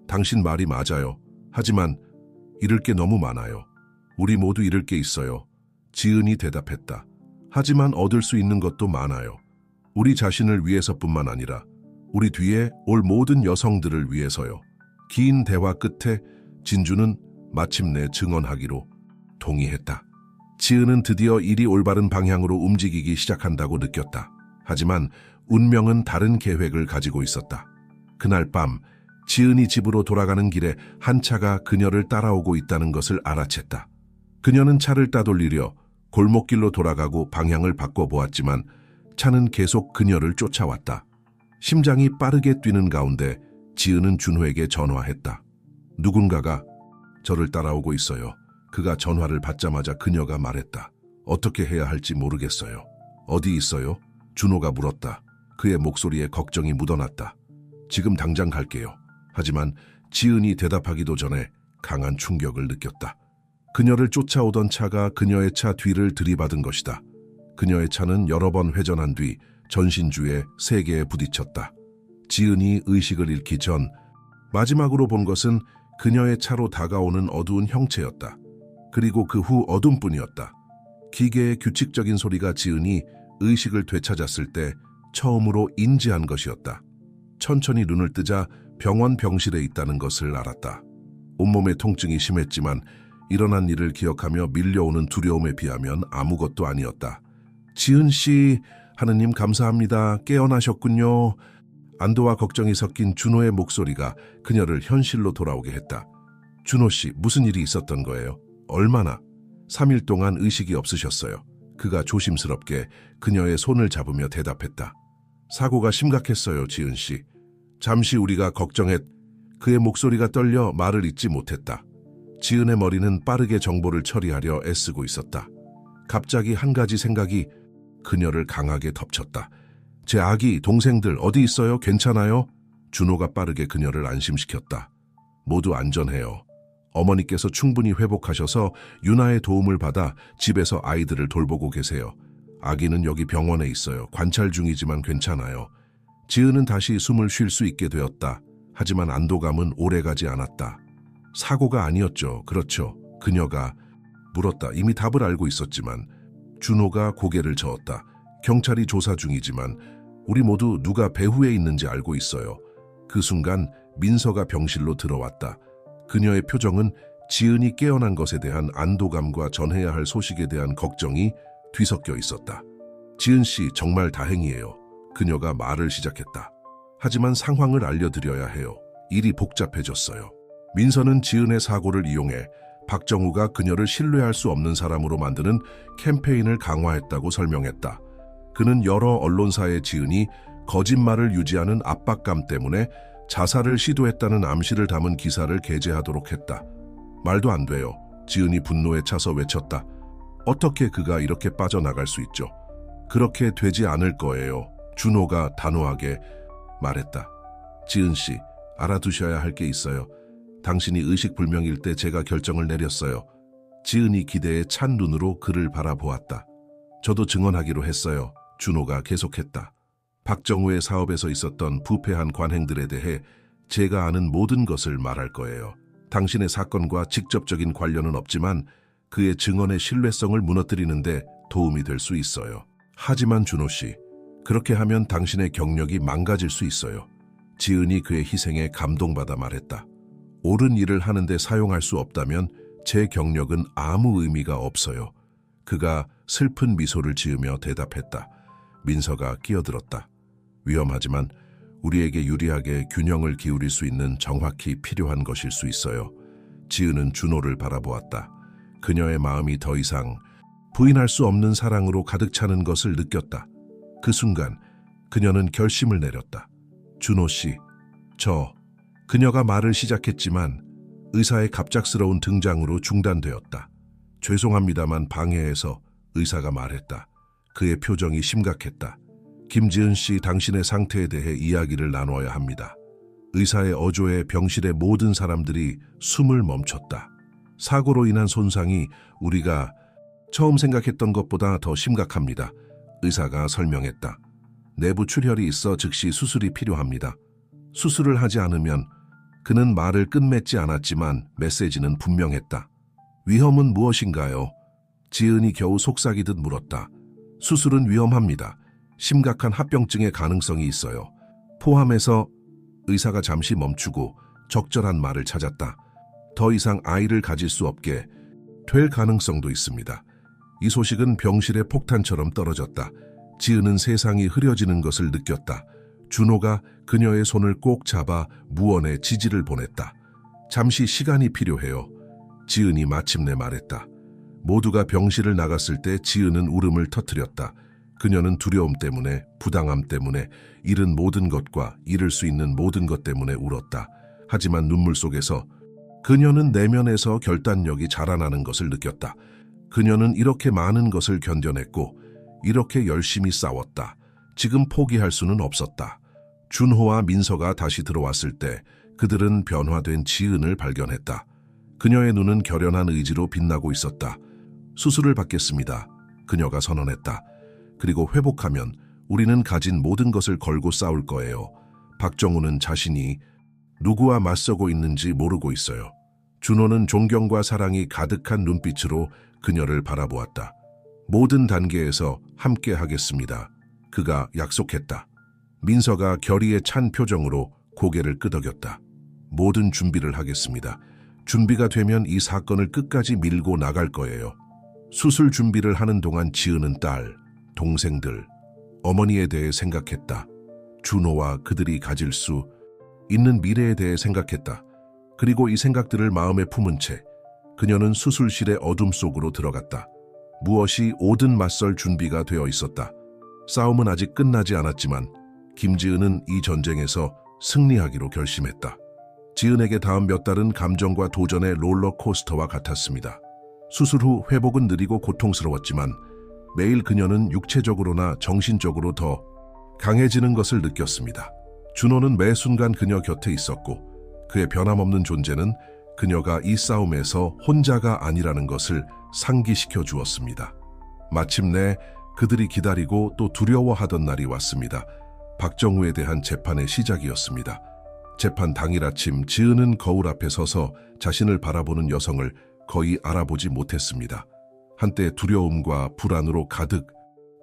당신 말이 맞아요. 하지만 잃을 게 너무 많아요. 우리 모두 잃을 게 있어요. 지은이 대답했다. 하지만 얻을 수 있는 것도 많아요. 우리 자신을 위해서뿐만 아니라 우리 뒤에 올 모든 여성들을 위해서요. 긴 대화 끝에 진주는 마침내 증언하기로 동의했다. 지은은 드디어 일이 올바른 방향으로 움직이기 시작한다고 느꼈다. 하지만 운명은 다른 계획을 가지고 있었다. 그날 밤 지은이 집으로 돌아가는 길에 한 차가 그녀를 따라오고 있다는 것을 알아챘다. 그녀는 차를 따돌리려 골목길로 돌아가고 방향을 바꿔보았지만 차는 계속 그녀를 쫓아왔다. 심장이 빠르게 뛰는 가운데 지은은 준호에게 전화했다. 누군가가 저를 따라오고 있어요. 그가 전화를 받자마자 그녀가 말했다. 어떻게 해야 할지 모르겠어요. 어디 있어요? 준호가 물었다. 그의 목소리에 걱정이 묻어났다. 지금 당장 갈게요. 하지만 지은이 대답하기도 전에 강한 충격을 느꼈다. 그녀를 쫓아오던 차가 그녀의 차 뒤를 들이받은 것이다. 그녀의 차는 여러 번 회전한 뒤 전신주에 세게에 부딪혔다. 지은이 의식을 잃기 전 마지막으로 본 것은 그녀의 차로 다가오는 어두운 형체였다. 그리고 그 후 어둠뿐이었다. 기계의 규칙적인 소리가 지은이 의식을 되찾았을 때 처음으로 인지한 것이었다. 천천히 눈을 뜨자 병원 병실에 있다는 것을 알았다. 온몸의 통증이 심했지만 일어난 일을 기억하며 밀려오는 두려움에 비하면 아무것도 아니었다. 지은 씨, 하느님 감사합니다. 깨어나셨군요. 안도와 걱정이 섞인 준호의 목소리가 그녀를 현실로 돌아오게 했다. 준호 씨, 무슨 일이 있었던 거예요? 얼마나? 3일 동안 의식이 없으셨어요. 그가 조심스럽게 그녀의 손을 잡으며 대답했다. 사고가 심각했어요, 지은 씨. 잠시 우리가 그의 목소리가 떨려 말을 잇지 못했다. 지은의 머리는 빠르게 정보를 처리하려 애쓰고 있었다. 갑자기 한 가지 생각이 그녀를 강하게 덮쳤다. 제 아기, 동생들 어디 있어요? 괜찮아요? 준호가 빠르게 그녀를 안심시켰다. 모두 안전해요. 어머니께서 충분히 회복하셔서 유나의 도움을 받아 집에서 아이들을 돌보고 계세요. 아기는 여기 병원에 있어요. 관찰 중이지만 괜찮아요. 지은은 다시 숨을 쉴 수 있게 되었다. 하지만 안도감은 오래가지 않았다. 사고가 아니었죠. 그렇죠. 그녀가 물었다. 이미 답을 알고 있었지만 준호가 고개를 저었다. 경찰이 조사 중이지만 우리 모두 누가 배후에 있는지 알고 있어요. 그 순간 민서가 병실로 들어왔다. 그녀의 표정은 지은이 깨어난 것에 대한 안도감과 전해야 할 소식에 대한 걱정이 뒤섞여 있었다. 지은 씨, 정말 다행이에요. 그녀가 말을 시작했다. 하지만 상황을 알려드려야 해요. 일이 복잡해졌어요. 민서는 지은의 사고를 이용해 박정우가 그녀를 신뢰할 수 없는 사람으로 만드는 캠페인을 강화했다고 설명했다. 그는 여러 언론사에 지은이 거짓말을 유지하는 압박감 때문에 자살을 시도했다는 암시를 담은 기사를 게재하도록 했다. 말도 안 돼요. 지은이 분노에 차서 외쳤다. 어떻게 그가 이렇게 빠져나갈 수 있죠? 그렇게 되지 않을 거예요. 준호가 단호하게 말했다. 지은 씨, 알아두셔야 할 게 있어요. 당신이 의식불명일 때 제가 결정을 내렸어요. 지은이 기대에 찬 눈으로 그를 바라보았다. 저도 증언하기로 했어요. 준호가 계속했다. 박정우의 사업에서 있었던 부패한 관행들에 대해 제가 아는 모든 것을 말할 거예요. 당신의 사건과 직접적인 관련은 없지만 그의 증언의 신뢰성을 무너뜨리는데 도움이 될 수 있어요. 하지만 준호 씨, 그렇게 하면 당신의 경력이 망가질 수 있어요. 지은이 그의 희생에 감동받아 말했다. 옳은 일을 하는데 사용할 수 없다면 제 경력은 아무 의미가 없어요. 그가 슬픈 미소를 지으며 대답했다. 민서가 끼어들었다. 위험하지만 우리에게 유리하게 균형을 기울일 수 있는 정확히 필요한 것일 수 있어요. 지은은 준호를 바라보았다. 그녀의 마음이 더 이상 부인할 수 없는 사랑으로 가득 차는 것을 느꼈다. 그 순간 그녀는 결심을 내렸다. 준호 씨, 그녀가 말을 시작했지만 의사의 갑작스러운 등장으로 중단되었다. 죄송합니다만 방해해서 의사가 말했다. 그의 표정이 심각했다. 김지은 씨, 당신의 상태에 대해 이야기를 나눠야 합니다. 의사의 어조에 병실의 모든 사람들이 숨을 멈췄다. 사고로 인한 손상이 우리가 처음 생각했던 것보다 더 심각합니다. 의사가 설명했다. 내부 출혈이 있어 즉시 수술이 필요합니다. 수술을 하지 않으면 그는 말을 끝맺지 않았지만 메시지는 분명했다. 위험은 무엇인가요? 지은이 겨우 속삭이듯 물었다. 수술은 위험합니다. 심각한 합병증의 가능성이 있어요. 포함해서 의사가 잠시 멈추고 적절한 말을 찾았다. 더 이상 아이를 가질 수 없게 될 가능성도 있습니다. 이 소식은 병실의 폭탄처럼 떨어졌다. 지은은 세상이 흐려지는 것을 느꼈다. 준호가 그녀의 손을 꼭 잡아 무언의 지지를 보냈다. 잠시 시간이 필요해요. 지은이 마침내 말했다. 모두가 병실을 나갔을 때 지은은 울음을 터뜨렸다. 그녀는 두려움 때문에, 부당함 때문에, 잃은 모든 것과 잃을 수 있는 모든 것 때문에 울었다. 하지만 눈물 속에서 그녀는 내면에서 결단력이 자라나는 것을 느꼈다. 그녀는 이렇게 많은 것을 견뎌냈고 이렇게 열심히 싸웠다. 지금 포기할 수는 없었다. 준호와 민서가 다시 들어왔을 때 그들은 변화된 지은을 발견했다. 그녀의 눈은 결연한 의지로 빛나고 있었다. 수술을 받겠습니다. 그녀가 선언했다. 그리고 회복하면 우리는 가진 모든 것을 걸고 싸울 거예요. 박정우는 자신이 누구와 맞서고 있는지 모르고 있어요. 준호는 존경과 사랑이 가득한 눈빛으로 그녀를 바라보았다. 모든 단계에서 함께 하겠습니다. 그가 약속했다. 민서가 결의에 찬 표정으로 고개를 끄덕였다. 모든 준비를 하겠습니다. 준비가 되면 이 사건을 끝까지 밀고 나갈 거예요. 수술 준비를 하는 동안 지은은 딸, 동생들, 어머니에 대해 생각했다. 준호와 그들이 가질 수 있는 미래에 대해 생각했다. 그리고 이 생각들을 마음에 품은 채 그녀는 수술실의 어둠 속으로 들어갔다. 무엇이 오든 맞설 준비가 되어 있었다. 싸움은 아직 끝나지 않았지만 김지은은 이 전쟁에서 승리하기로 결심했다. 지은에게 다음 몇 달은 감정과 도전의 롤러코스터와 같았습니다. 수술 후 회복은 느리고 고통스러웠지만 매일 그녀는 육체적으로나 정신적으로 더 강해지는 것을 느꼈습니다. 준호는 매 순간 그녀 곁에 있었고 그의 변함없는 존재는 그녀가 이 싸움에서 혼자가 아니라는 것을 상기시켜 주었습니다. 마침내 그들이 기다리고 또 두려워하던 날이 왔습니다. 박정우에 대한 재판의 시작이었습니다. 재판 당일 아침 지은은 거울 앞에 서서 자신을 바라보는 여성을 거의 알아보지 못했습니다. 한때 두려움과 불안으로 가득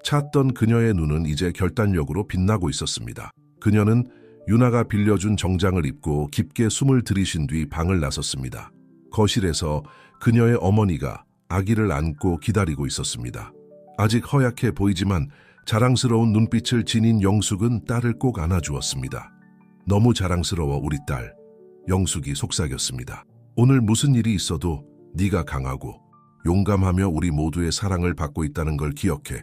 찼던 그녀의 눈은 이제 결단력으로 빛나고 있었습니다. 그녀는 유나가 빌려준 정장을 입고 깊게 숨을 들이신 뒤 방을 나섰습니다. 거실에서 그녀의 어머니가 아기를 안고 기다리고 있었습니다. 아직 허약해 보이지만 자랑스러운 눈빛을 지닌 영숙은 딸을 꼭 안아주었습니다. 너무 자랑스러워 우리 딸. 영숙이 속삭였습니다. 오늘 무슨 일이 있어도 네가 강하고 용감하며 우리 모두의 사랑을 받고 있다는 걸 기억해.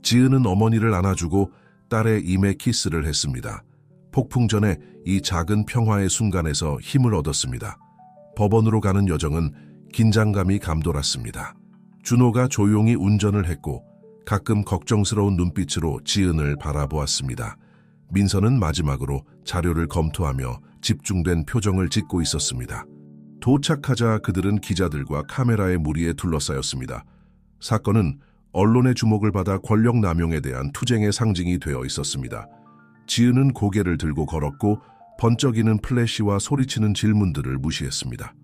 지은은 어머니를 안아주고 딸의 임에 키스를 했습니다. 폭풍 전에 이 작은 평화의 순간에서 힘을 얻었습니다. 법원으로 가는 여정은 긴장감이 감돌았습니다. 준호가 조용히 운전을 했고 가끔 걱정스러운 눈빛으로 지은을 바라보았습니다. 민서는 마지막으로 자료를 검토하며 집중된 표정을 짓고 있었습니다. 도착하자 그들은 기자들과 카메라의 무리에 둘러싸였습니다. 사건은 언론의 주목을 받아 권력 남용에 대한 투쟁의 상징이 되어 있었습니다. 지은은 고개를 들고 걸었고 번쩍이는 플래시와 소리치는 질문들을 무시했습니다.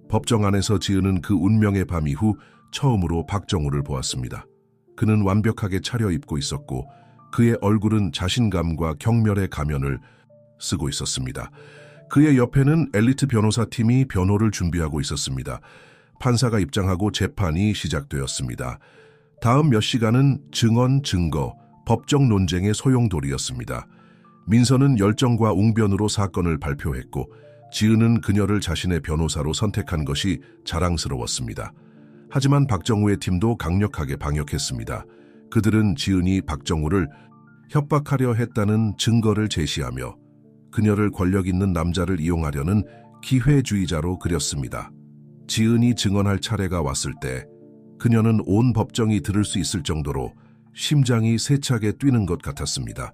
법정 안에서 지은은 그 운명의 밤 이후 처음으로 박정우를 보았습니다. 그는 완벽하게 차려입고 있었고 그의 얼굴은 자신감과 경멸의 가면을 쓰고 있었습니다. 그의 옆에는 엘리트 변호사팀이 변호를 준비하고 있었습니다. 판사가 입장하고 재판이 시작되었습니다. 다음 몇 시간은 증언, 증거, 법정 논쟁의 소용돌이였습니다. 민서는 열정과 웅변으로 사건을 발표했고 지은은 그녀를 자신의 변호사로 선택한 것이 자랑스러웠습니다. 하지만 박정우의 팀도 강력하게 방역했습니다. 그들은 지은이 박정우를 협박하려 했다는 증거를 제시하며 그녀를 권력 있는 남자를 이용하려는 기회주의자로 그렸습니다. 지은이 증언할 차례가 왔을 때 그녀는 온 법정이 들을 수 있을 정도로 심장이 세차게 뛰는 것 같았습니다.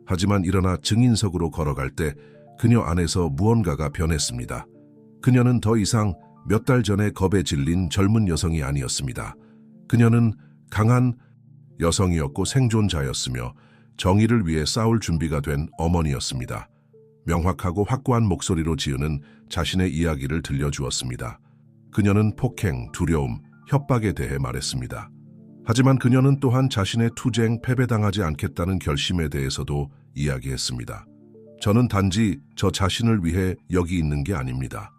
하지만 일어나 증인석으로 걸어갈 때 그녀 안에서 무언가가 변했습니다. 그녀는 더 이상 몇 달 전에 겁에 질린 젊은 여성이 아니었습니다. 그녀는 강한 여성이었고 생존자였으며 정의를 위해 싸울 준비가 된 어머니였습니다. 명확하고 확고한 목소리로 지은은 자신의 이야기를 들려주었습니다. 그녀는 폭행, 두려움, 협박에 대해 말했습니다. 하지만 그녀는 또한 자신의 투쟁, 패배당하지 않겠다는 결심에 대해서도 이야기했습니다. 저는 단지 저 자신을 위해 여기 있는 게 아닙니다.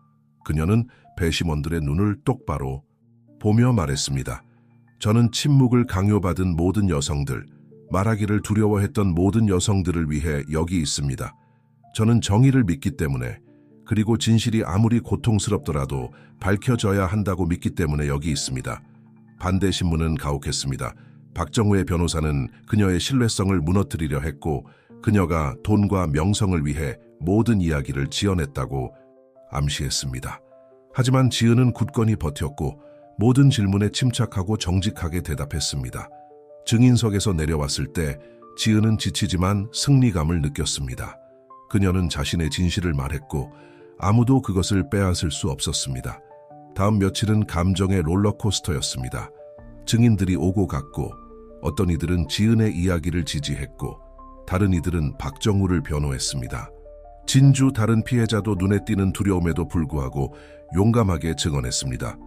그녀는 배심원들의 눈을 똑바로 보며 말했습니다. 저는 침묵을 강요받은 모든 여성들, 말하기를 두려워했던 모든 여성들을 위해 여기 있습니다. 저는 정의를 믿기 때문에, 그리고 진실이 아무리 고통스럽더라도 밝혀져야 한다고 믿기 때문에 여기 있습니다. 반대 신문은 가혹했습니다. 박정우의 변호사는 그녀의 신뢰성을 무너뜨리려 했고 그녀가 돈과 명성을 위해 모든 이야기를 지어냈다고 암시했습니다. 하지만 지은은 굳건히 버텼고 모든 질문에 침착하고 정직하게 대답했습니다. 증인석에서 내려왔을 때 지은은 지치지만 승리감을 느꼈습니다. 그녀는 자신의 진실을 말했고 아무도 그것을 빼앗을 수 없었습니다. 다음 며칠은 감정의 롤러코스터였습니다. 증인들이 오고 갔고 어떤 이들은 지은의 이야기를 지지했고 다른 이들은 박정우를 변호했습니다. 진주 다른 피해자도 눈에 띄는 두려움에도 불구하고 용감하게 증언했습니다.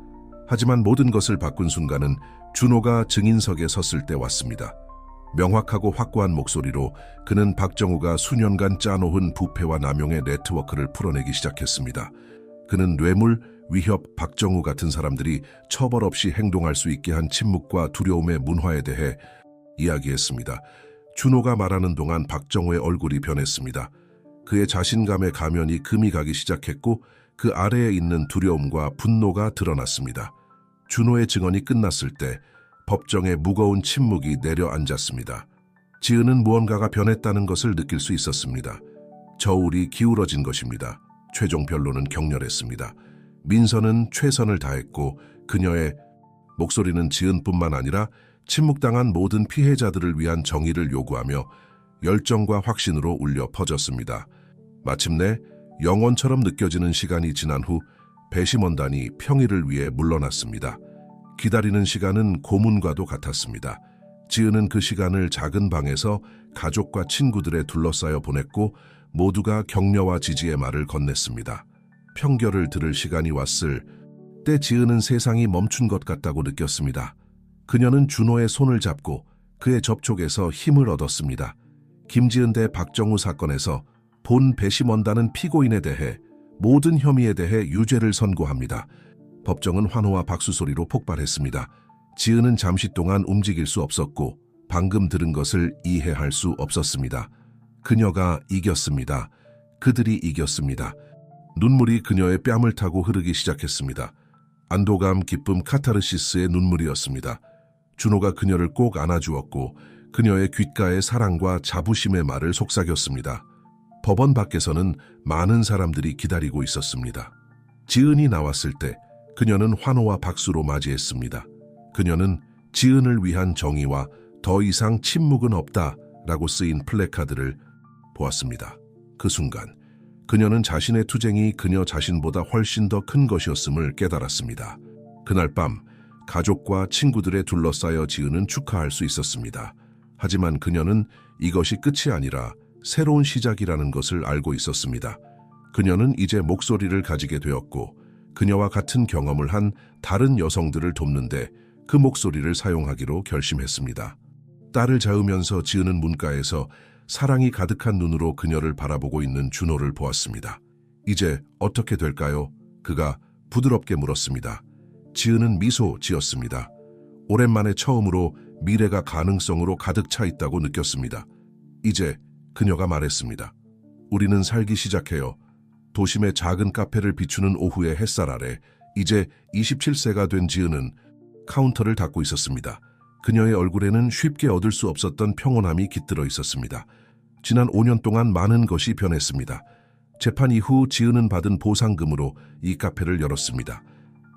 하지만 모든 것을 바꾼 순간은 준호가 증인석에 섰을 때 왔습니다. 명확하고 확고한 목소리로 그는 박정우가 수년간 짜놓은 부패와 남용의 네트워크를 풀어내기 시작했습니다. 그는 뇌물, 위협, 박정우 같은 사람들이 처벌 없이 행동할 수 있게 한 침묵과 두려움의 문화에 대해 이야기했습니다. 준호가 말하는 동안 박정우의 얼굴이 변했습니다. 그의 자신감의 가면이 금이 가기 시작했고 그 아래에 있는 두려움과 분노가 드러났습니다. 준호의 증언이 끝났을 때 법정에 무거운 침묵이 내려앉았습니다. 지은은 무언가가 변했다는 것을 느낄 수 있었습니다. 저울이 기울어진 것입니다. 최종 변론은 격렬했습니다. 민선은 최선을 다했고 그녀의 목소리는 지은뿐만 아니라 침묵당한 모든 피해자들을 위한 정의를 요구하며 열정과 확신으로 울려 퍼졌습니다. 마침내 영원처럼 느껴지는 시간이 지난 후 배심원단이 평일을 위해 물러났습니다. 기다리는 시간은 고문과도 같았습니다. 지은은 그 시간을 작은 방에서 가족과 친구들에 둘러싸여 보냈고 모두가 격려와 지지의 말을 건넸습니다. 평결을 들을 시간이 왔을 때 지은은 세상이 멈춘 것 같다고 느꼈습니다. 그녀는 준호의 손을 잡고 그의 접촉에서 힘을 얻었습니다. 김지은 대 박정우 사건에서 본 배심원단은 피고인에 대해 모든 혐의에 대해 유죄를 선고합니다. 법정은 환호와 박수 소리로 폭발했습니다. 지은은 잠시 동안 움직일 수 없었고 방금 들은 것을 이해할 수 없었습니다. 그녀가 이겼습니다. 그들이 이겼습니다. 눈물이 그녀의 뺨을 타고 흐르기 시작했습니다. 안도감, 기쁨, 카타르시스의 눈물이었습니다. 준호가 그녀를 꼭 안아주었고 그녀의 귓가에 사랑과 자부심의 말을 속삭였습니다. 법원 밖에서는 많은 사람들이 기다리고 있었습니다. 지은이 나왔을 때 그녀는 환호와 박수로 맞이했습니다. 그녀는 지은을 위한 정의와 더 이상 침묵은 없다라고 쓰인 플래카드를 보았습니다. 그 순간 그녀는 자신의 투쟁이 그녀 자신보다 훨씬 더 큰 것이었음을 깨달았습니다. 그날 밤 가족과 친구들에 둘러싸여 지은은 축하할 수 있었습니다. 하지만 그녀는 이것이 끝이 아니라 새로운 시작이라는 것을 알고 있었습니다. 그녀는 이제 목소리를 가지게 되었고 그녀와 같은 경험을 한 다른 여성들을 돕는데 그 목소리를 사용하기로 결심했습니다. 딸을 재우면서 지은은 문가에서 사랑이 가득한 눈으로 그녀를 바라보고 있는 준호를 보았습니다. 이제 어떻게 될까요? 그가 부드럽게 물었습니다. 지은은 미소 지었습니다. 오랜만에 처음으로 미래가 가능성으로 가득 차 있다고 느꼈습니다. 이제 그녀가 말했습니다. 우리는 살기 시작해요. 도심의 작은 카페를 비추는 오후의 햇살 아래 이제 27세가 된 지은은 카운터를 닫고 있었습니다. 그녀의 얼굴에는 쉽게 얻을 수 없었던 평온함이 깃들어 있었습니다. 지난 5년 동안 많은 것이 변했습니다. 재판 이후 지은은 받은 보상금으로 이 카페를 열었습니다.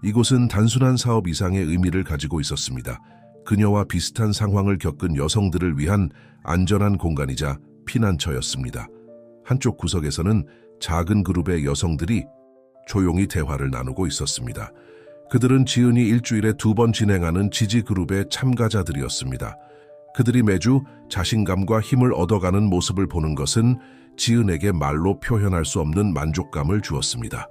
이곳은 단순한 사업 이상의 의미를 가지고 있었습니다. 그녀와 비슷한 상황을 겪은 여성들을 위한 안전한 공간이자 피난처였습니다. 한쪽 구석에서는 작은 그룹의 여성들이 조용히 대화를 나누고 있었습니다. 그들은 지은이 일주일에 2번 진행하는 지지 그룹의 참가자들이었습니다. 그들이 매주 자신감과 힘을 얻어가는 모습을 보는 것은 지은에게 말로 표현할 수 없는 만족감을 주었습니다.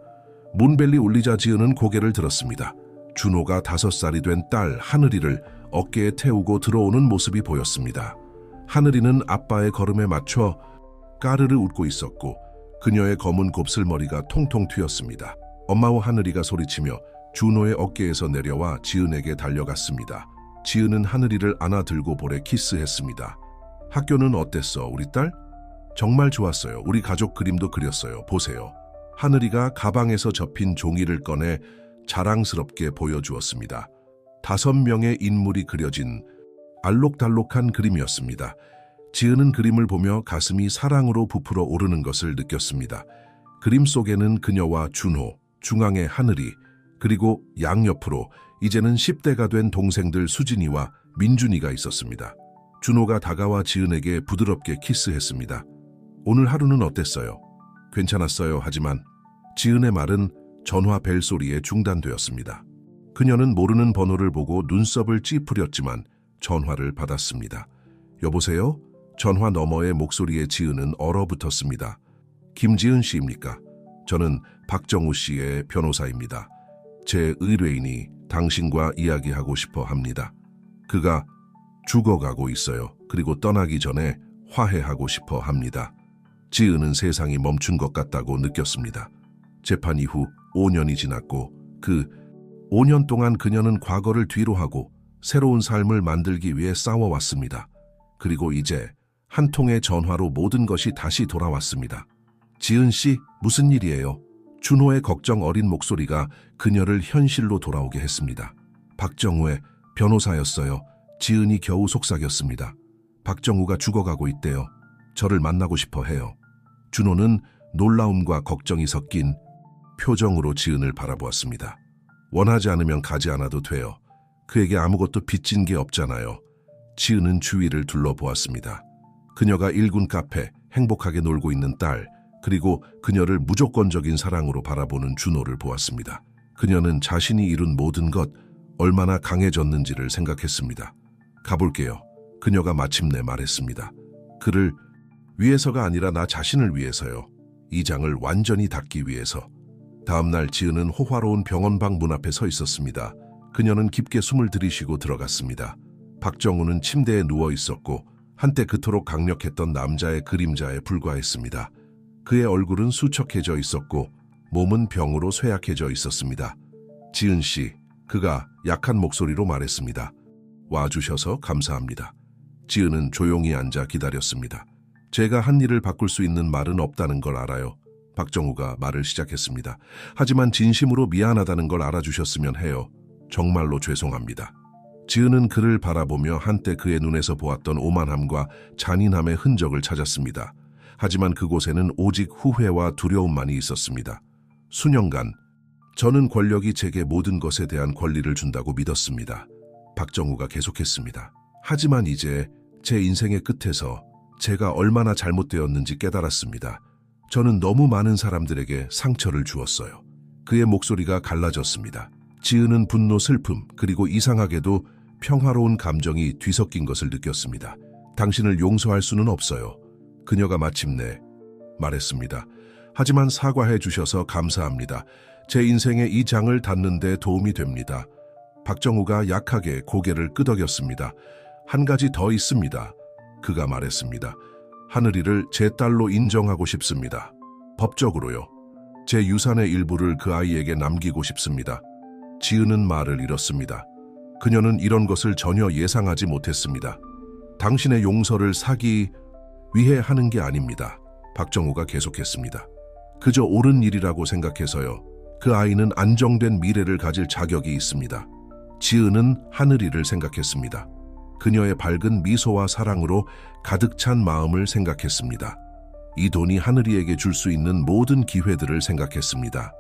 문벨이 울리자 지은은 고개를 들었습니다. 준호가 5살이 된 딸 하늘이를 어깨에 태우고 들어오는 모습이 보였습니다. 하늘이는 아빠의 걸음에 맞춰 까르르 웃고 있었고 그녀의 검은 곱슬머리가 통통 튀었습니다. 엄마와 하늘이가 소리치며 준호의 어깨에서 내려와 지은에게 달려갔습니다. 지은은 하늘이를 안아들고 볼에 키스했습니다. 학교는 어땠어, 우리 딸? 정말 좋았어요. 우리 가족 그림도 그렸어요. 보세요. 하늘이가 가방에서 접힌 종이를 꺼내 자랑스럽게 보여주었습니다. 5명의 인물이 그려진 알록달록한 그림이었습니다. 지은은 그림을 보며 가슴이 사랑으로 부풀어 오르는 것을 느꼈습니다. 그림 속에는 그녀와 준호, 중앙의 하늘이, 그리고 양옆으로 이제는 10대가 된 동생들 수진이와 민준이가 있었습니다. 준호가 다가와 지은에게 부드럽게 키스했습니다. 오늘 하루는 어땠어요? 괜찮았어요. 하지만 지은의 말은 전화 벨 소리에 중단되었습니다. 그녀는 모르는 번호를 보고 눈썹을 찌푸렸지만 전화를 받았습니다. 여보세요? 전화 너머의 목소리에 지은은 얼어붙었습니다. 김지은 씨입니까? 저는 박정우 씨의 변호사입니다. 제 의뢰인이 당신과 이야기하고 싶어 합니다. 그가 죽어가고 있어요. 그리고 떠나기 전에 화해하고 싶어 합니다. 지은은 세상이 멈춘 것 같다고 느꼈습니다. 재판 이후 5년이 지났고 그 5년 동안 그녀는 과거를 뒤로하고 새로운 삶을 만들기 위해 싸워왔습니다. 그리고 이제 한 통의 전화로 모든 것이 다시 돌아왔습니다. 지은 씨, 무슨 일이에요? 준호의 걱정 어린 목소리가 그녀를 현실로 돌아오게 했습니다. 박정우의 변호사였어요. 지은이 겨우 속삭였습니다. 박정우가 죽어가고 있대요. 저를 만나고 싶어 해요. 준호는 놀라움과 걱정이 섞인 표정으로 지은을 바라보았습니다. 원하지 않으면 가지 않아도 돼요. 그에게 아무것도 빚진 게 없잖아요. 지은은 주위를 둘러보았습니다. 그녀가 일군 카페, 행복하게 놀고 있는 딸, 그리고 그녀를 무조건적인 사랑으로 바라보는 준호를 보았습니다. 그녀는 자신이 이룬 모든 것, 얼마나 강해졌는지를 생각했습니다. 가볼게요. 그녀가 마침내 말했습니다. 그를 위해서가 아니라 나 자신을 위해서요. 이 장을 완전히 닫기 위해서. 다음 날 지은은 호화로운 병원방 문 앞에 서 있었습니다. 그녀는 깊게 숨을 들이쉬고 들어갔습니다. 박정우는 침대에 누워 있었고 한때 그토록 강력했던 남자의 그림자에 불과했습니다. 그의 얼굴은 수척해져 있었고 몸은 병으로 쇠약해져 있었습니다. 지은 씨, 그가 약한 목소리로 말했습니다. 와주셔서 감사합니다. 지은은 조용히 앉아 기다렸습니다. 제가 한 일을 바꿀 수 있는 말은 없다는 걸 알아요. 박정우가 말을 시작했습니다. 하지만 진심으로 미안하다는 걸 알아주셨으면 해요. 정말로 죄송합니다. 지은은 그를 바라보며 한때 그의 눈에서 보았던 오만함과 잔인함의 흔적을 찾았습니다. 하지만 그곳에는 오직 후회와 두려움만이 있었습니다. 수년간 저는 권력이 제게 모든 것에 대한 권리를 준다고 믿었습니다. 박정우가 계속했습니다. 하지만 이제 제 인생의 끝에서 제가 얼마나 잘못되었는지 깨달았습니다. 저는 너무 많은 사람들에게 상처를 주었어요. 그의 목소리가 갈라졌습니다. 지은은 분노, 슬픔, 그리고 이상하게도 평화로운 감정이 뒤섞인 것을 느꼈습니다. 당신을 용서할 수는 없어요. 그녀가 마침내 말했습니다. 하지만 사과해 주셔서 감사합니다. 제 인생의 이 장을 닫는 데 도움이 됩니다. 박정우가 약하게 고개를 끄덕였습니다. 한 가지 더 있습니다. 그가 말했습니다. 하늘이를 제 딸로 인정하고 싶습니다. 법적으로요. 제 유산의 일부를 그 아이에게 남기고 싶습니다. 지은은 말을 잃었습니다. 그녀는 이런 것을 전혀 예상하지 못했습니다. 당신의 용서를 사기 위해 하는 게 아닙니다. 박정우가 계속했습니다. 그저 옳은 일이라고 생각해서요. 그 아이는 안정된 미래를 가질 자격이 있습니다. 지은은 하늘이를 생각했습니다. 그녀의 밝은 미소와 사랑으로 가득 찬 마음을 생각했습니다. 이 돈이 하늘이에게 줄 수 있는 모든 기회들을 생각했습니다.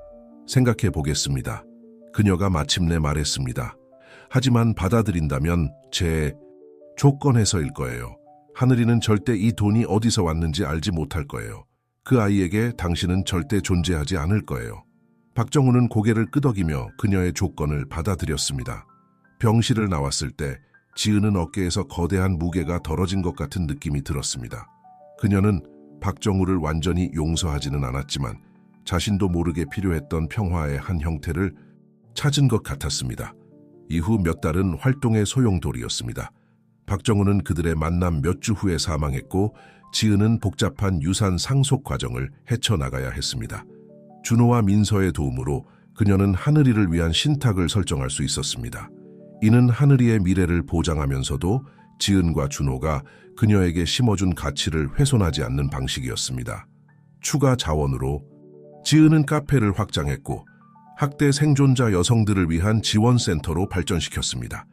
생각해 보겠습니다. 그녀가 마침내 말했습니다. 하지만 받아들인다면 제 조건에서일 거예요. 하늘이는 절대 이 돈이 어디서 왔는지 알지 못할 거예요. 그 아이에게 당신은 절대 존재하지 않을 거예요. 박정우는 고개를 끄덕이며 그녀의 조건을 받아들였습니다. 병실을 나왔을 때 지은은 어깨에서 거대한 무게가 덜어진 것 같은 느낌이 들었습니다. 그녀는 박정우를 완전히 용서하지는 않았지만 자신도 모르게 필요했던 평화의 한 형태를 찾은 것 같았습니다. 이후 몇 달은 활동의 소용돌이였습니다. 박정우는 그들의 만남 몇 주 후에 사망했고 지은은 복잡한 유산 상속 과정을 헤쳐나가야 했습니다. 준호와 민서의 도움으로 그녀는 하늘이를 위한 신탁을 설정할 수 있었습니다. 이는 하늘이의 미래를 보장하면서도 지은과 준호가 그녀에게 심어준 가치를 훼손하지 않는 방식이었습니다. 추가 자원으로 지은은 카페를 확장했고 학대 생존자 여성들을 위한 지원센터로 발전시켰습니다.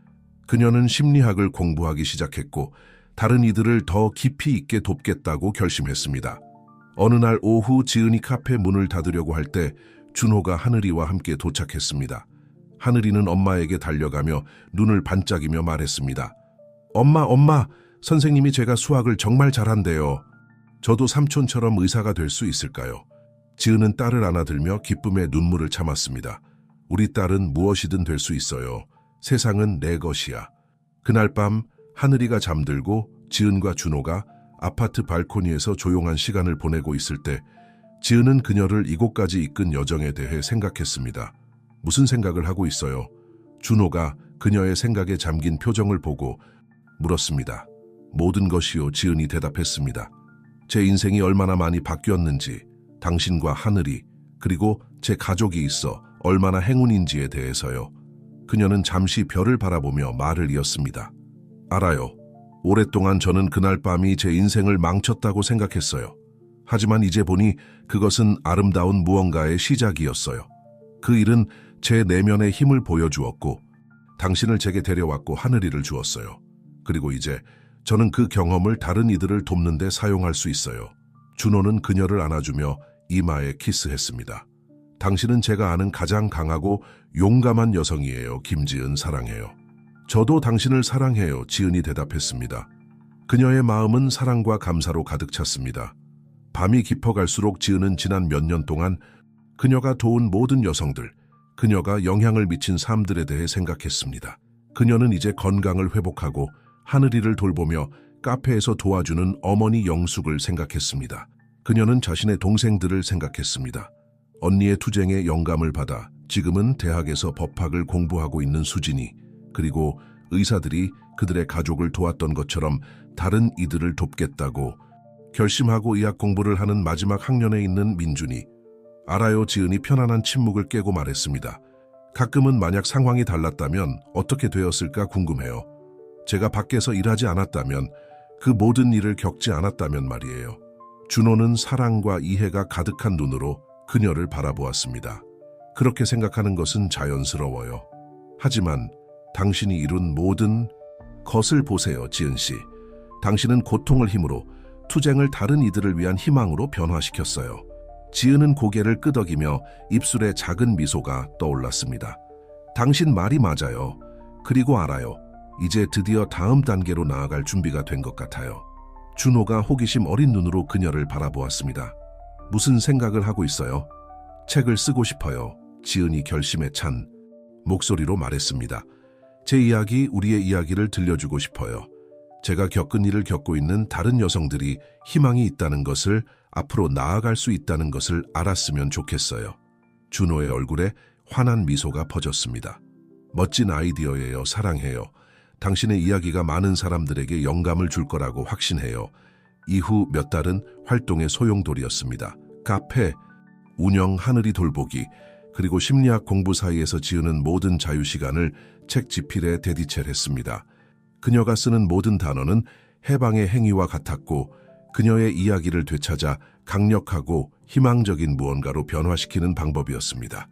그녀는 심리학을 공부하기 시작했고 다른 이들을 더 깊이 있게 돕겠다고 결심했습니다. 어느 날 오후 지은이 카페 문을 닫으려고 할 때 준호가 하늘이와 함께 도착했습니다. 하늘이는 엄마에게 달려가며 눈을 반짝이며 말했습니다. 엄마, 선생님이 제가 수학을 정말 잘한대요. 저도 삼촌처럼 의사가 될 수 있을까요? 지은은 딸을 안아들며 기쁨의 눈물을 참았습니다. 우리 딸은 무엇이든 될 수 있어요. 세상은 내 것이야. 그날 밤 하늘이가 잠들고 지은과 준호가 아파트 발코니에서 조용한 시간을 보내고 있을 때 지은은 그녀를 이곳까지 이끈 여정에 대해 생각했습니다. 무슨 생각을 하고 있어요? 준호가 그녀의 생각에 잠긴 표정을 보고 물었습니다. 모든 것이요, 지은이 대답했습니다. 제 인생이 얼마나 많이 바뀌었는지, 당신과 하늘이, 그리고 제 가족이 있어 얼마나 행운인지에 대해서요. 그녀는 잠시 별을 바라보며 말을 이었습니다. 알아요. 오랫동안 저는 그날 밤이 제 인생을 망쳤다고 생각했어요. 하지만 이제 보니 그것은 아름다운 무언가의 시작이었어요. 그 일은 제 내면의 힘을 보여주었고 당신을 제게 데려왔고 하늘이를 주었어요. 그리고 이제 저는 그 경험을 다른 이들을 돕는 데 사용할 수 있어요. 준호는 그녀를 안아주며 이마에 키스했습니다. 당신은 제가 아는 가장 강하고 용감한 여성이에요. 김지은 사랑해요. 저도 당신을 사랑해요. 지은이 대답했습니다. 그녀의 마음은 사랑과 감사로 가득 찼습니다. 밤이 깊어갈수록 지은은 지난 몇 년 동안 그녀가 도운 모든 여성들, 그녀가 영향을 미친 삶들에 대해 생각했습니다. 그녀는 이제 건강을 회복하고 하늘이를 돌보며 카페에서 도와주는 어머니 영숙을 생각했습니다. 그녀는 자신의 동생들을 생각했습니다. 언니의 투쟁에 영감을 받아 지금은 대학에서 법학을 공부하고 있는 수진이, 그리고 의사들이 그들의 가족을 도왔던 것처럼 다른 이들을 돕겠다고 결심하고 의학 공부를 하는 마지막 학년에 있는 민준이. 알아요. 지은이 편안한 침묵을 깨고 말했습니다. 가끔은 만약 상황이 달랐다면 어떻게 되었을까 궁금해요. 제가 밖에서 일하지 않았다면, 그 모든 일을 겪지 않았다면 말이에요. 준호는 사랑과 이해가 가득한 눈으로 그녀를 바라보았습니다. 그렇게 생각하는 것은 자연스러워요. 하지만 당신이 이룬 모든 것을 보세요, 지은 씨. 당신은 고통을 힘으로, 투쟁을 다른 이들을 위한 희망으로 변화시켰어요. 지은은 고개를 끄덕이며 입술에 작은 미소가 떠올랐습니다. 당신 말이 맞아요. 그리고 알아요. 이제 드디어 다음 단계로 나아갈 준비가 된 것 같아요. 준호가 호기심 어린 눈으로 그녀를 바라보았습니다. 무슨 생각을 하고 있어요? 책을 쓰고 싶어요. 지은이 결심에 찬 목소리로 말했습니다. 제 이야기, 우리의 이야기를 들려주고 싶어요. 제가 겪은 일을 겪고 있는 다른 여성들이 희망이 있다는 것을, 앞으로 나아갈 수 있다는 것을 알았으면 좋겠어요. 준호의 얼굴에 환한 미소가 퍼졌습니다. 멋진 아이디어예요. 사랑해요. 당신의 이야기가 많은 사람들에게 영감을 줄 거라고 확신해요. 이후 몇 달은 활동의 소용돌이였습니다. 카페, 운영, 하늘이 돌보기, 그리고 심리학 공부 사이에서 지우는 모든 자유시간을 책 집필에 대디첼했습니다. 그녀가 쓰는 모든 단어는 해방의 행위와 같았고, 그녀의 이야기를 되찾아 강력하고 희망적인 무언가로 변화시키는 방법이었습니다.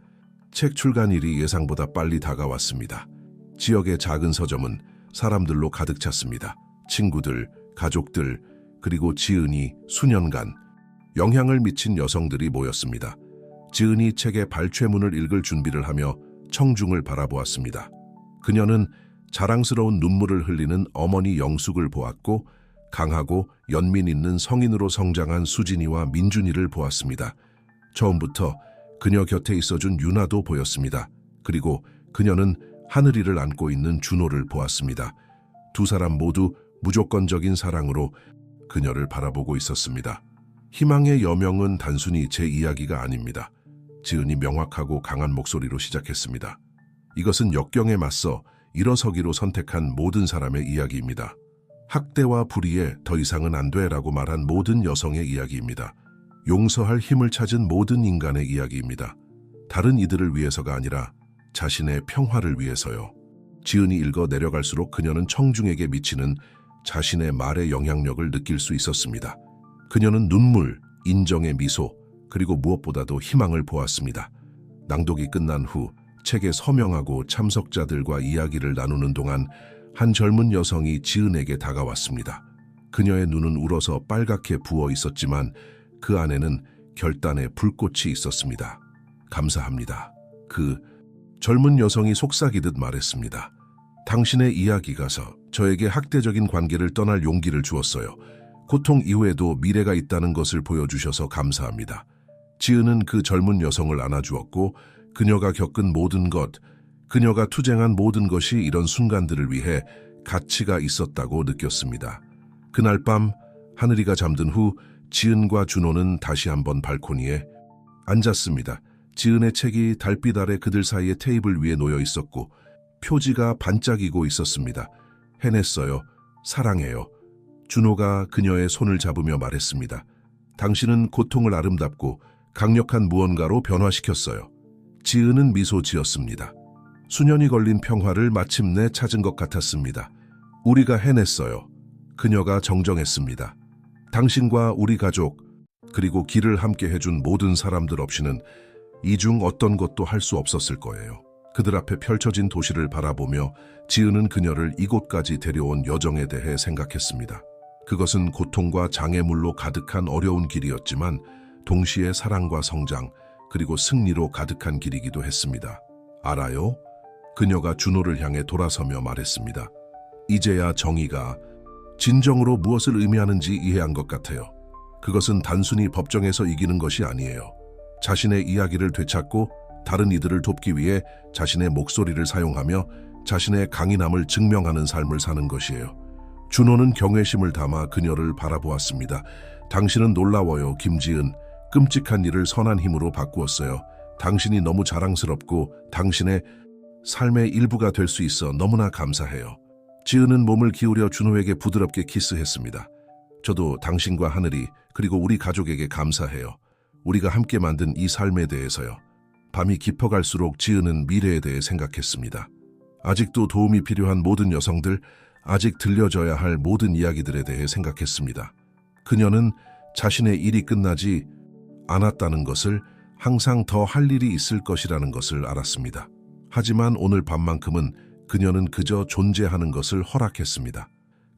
책 출간일이 예상보다 빨리 다가왔습니다. 지역의 작은 서점은 사람들로 가득 찼습니다. 친구들, 가족들, 그리고 지은이 수년간 영향을 미친 여성들이 모였습니다. 지은이 책의 발췌문을 읽을 준비를 하며 청중을 바라보았습니다. 그녀는 자랑스러운 눈물을 흘리는 어머니 영숙을 보았고, 강하고 연민 있는 성인으로 성장한 수진이와 민준이를 보았습니다. 처음부터 그녀 곁에 있어준 유나도 보였습니다. 그리고 그녀는 하늘이를 안고 있는 준호를 보았습니다. 두 사람 모두 무조건적인 사랑으로 그녀를 바라보고 있었습니다. 희망의 여명은 단순히 제 이야기가 아닙니다. 지은이 명확하고 강한 목소리로 시작했습니다. 이것은 역경에 맞서 일어서기로 선택한 모든 사람의 이야기입니다. 학대와 불의에 더 이상은 안 돼라고 말한 모든 여성의 이야기입니다. 용서할 힘을 찾은 모든 인간의 이야기입니다. 다른 이들을 위해서가 아니라 자신의 평화를 위해서요. 지은이 읽어 내려갈수록 그녀는 청중에게 미치는 자신의 말의 영향력을 느낄 수 있었습니다. 그녀는 눈물, 인정의 미소, 그리고 무엇보다도 희망을 보았습니다. 낭독이 끝난 후 책에 서명하고 참석자들과 이야기를 나누는 동안 한 젊은 여성이 지은에게 다가왔습니다. 그녀의 눈은 울어서 빨갛게 부어 있었지만 그 안에는 결단의 불꽃이 있었습니다. 감사합니다. 그 젊은 여성이 속삭이듯 말했습니다. 당신의 이야기가서 저에게 학대적인 관계를 떠날 용기를 주었어요. 고통 이후에도 미래가 있다는 것을 보여주셔서 감사합니다. 지은은 그 젊은 여성을 안아주었고, 그녀가 겪은 모든 것, 그녀가 투쟁한 모든 것이 이런 순간들을 위해 가치가 있었다고 느꼈습니다. 그날 밤 하늘이가 잠든 후 지은과 준호는 다시 한번 발코니에 앉았습니다. 지은의 책이 달빛 아래 그들 사이의 테이블 위에 놓여 있었고, 표지가 반짝이고 있었습니다. 해냈어요. 사랑해요. 준호가 그녀의 손을 잡으며 말했습니다. 당신은 고통을 아름답고 강력한 무언가로 변화시켰어요. 지은은 미소 지었습니다. 수년이 걸린 평화를 마침내 찾은 것 같았습니다. 우리가 해냈어요. 그녀가 정정했습니다. 당신과 우리 가족, 그리고 길을 함께 해준 모든 사람들 없이는 이 중 어떤 것도 할 수 없었을 거예요. 그들 앞에 펼쳐진 도시를 바라보며 지은은 그녀를 이곳까지 데려온 여정에 대해 생각했습니다. 그것은 고통과 장애물로 가득한 어려운 길이었지만 동시에 사랑과 성장, 그리고 승리로 가득한 길이기도 했습니다. 알아요? 그녀가 준호를 향해 돌아서며 말했습니다. 이제야 정의가 진정으로 무엇을 의미하는지 이해한 것 같아요. 그것은 단순히 법정에서 이기는 것이 아니에요. 자신의 이야기를 되찾고 다른 이들을 돕기 위해 자신의 목소리를 사용하며 자신의 강인함을 증명하는 삶을 사는 것이에요. 준호는 경외심을 담아 그녀를 바라보았습니다. 당신은 놀라워요, 김지은. 끔찍한 일을 선한 힘으로 바꾸었어요. 당신이 너무 자랑스럽고 당신의 삶의 일부가 될 수 있어 너무나 감사해요. 지은은 몸을 기울여 준호에게 부드럽게 키스했습니다. 저도 당신과 하늘이 그리고 우리 가족에게 감사해요. 우리가 함께 만든 이 삶에 대해서요. 밤이 깊어갈수록 지은은 미래에 대해 생각했습니다. 아직도 도움이 필요한 모든 여성들, 아직 들려줘야 할 모든 이야기들에 대해 생각했습니다. 그녀는 자신의 일이 끝나지 않았다는 것을, 항상 더 할 일이 있을 것이라는 것을 알았습니다. 하지만 오늘 밤만큼은 그녀는 그저 존재하는 것을 허락했습니다.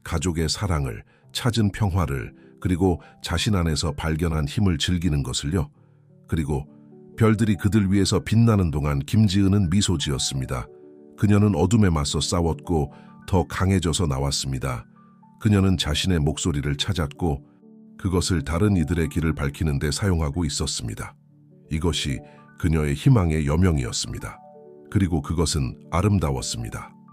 가족의 사랑을, 찾은 평화를, 그리고 자신 안에서 발견한 힘을 즐기는 것을요. 그리고 별들이 그들 위해서 빛나는 동안 김지은은 미소 지었습니다. 그녀는 어둠에 맞서 싸웠고 더 강해져서 나왔습니다. 그녀는 자신의 목소리를 찾았고 그것을 다른 이들의 길을 밝히는 데 사용하고 있었습니다. 이것이 그녀의 희망의 여명이었습니다. 그리고 그것은 아름다웠습니다.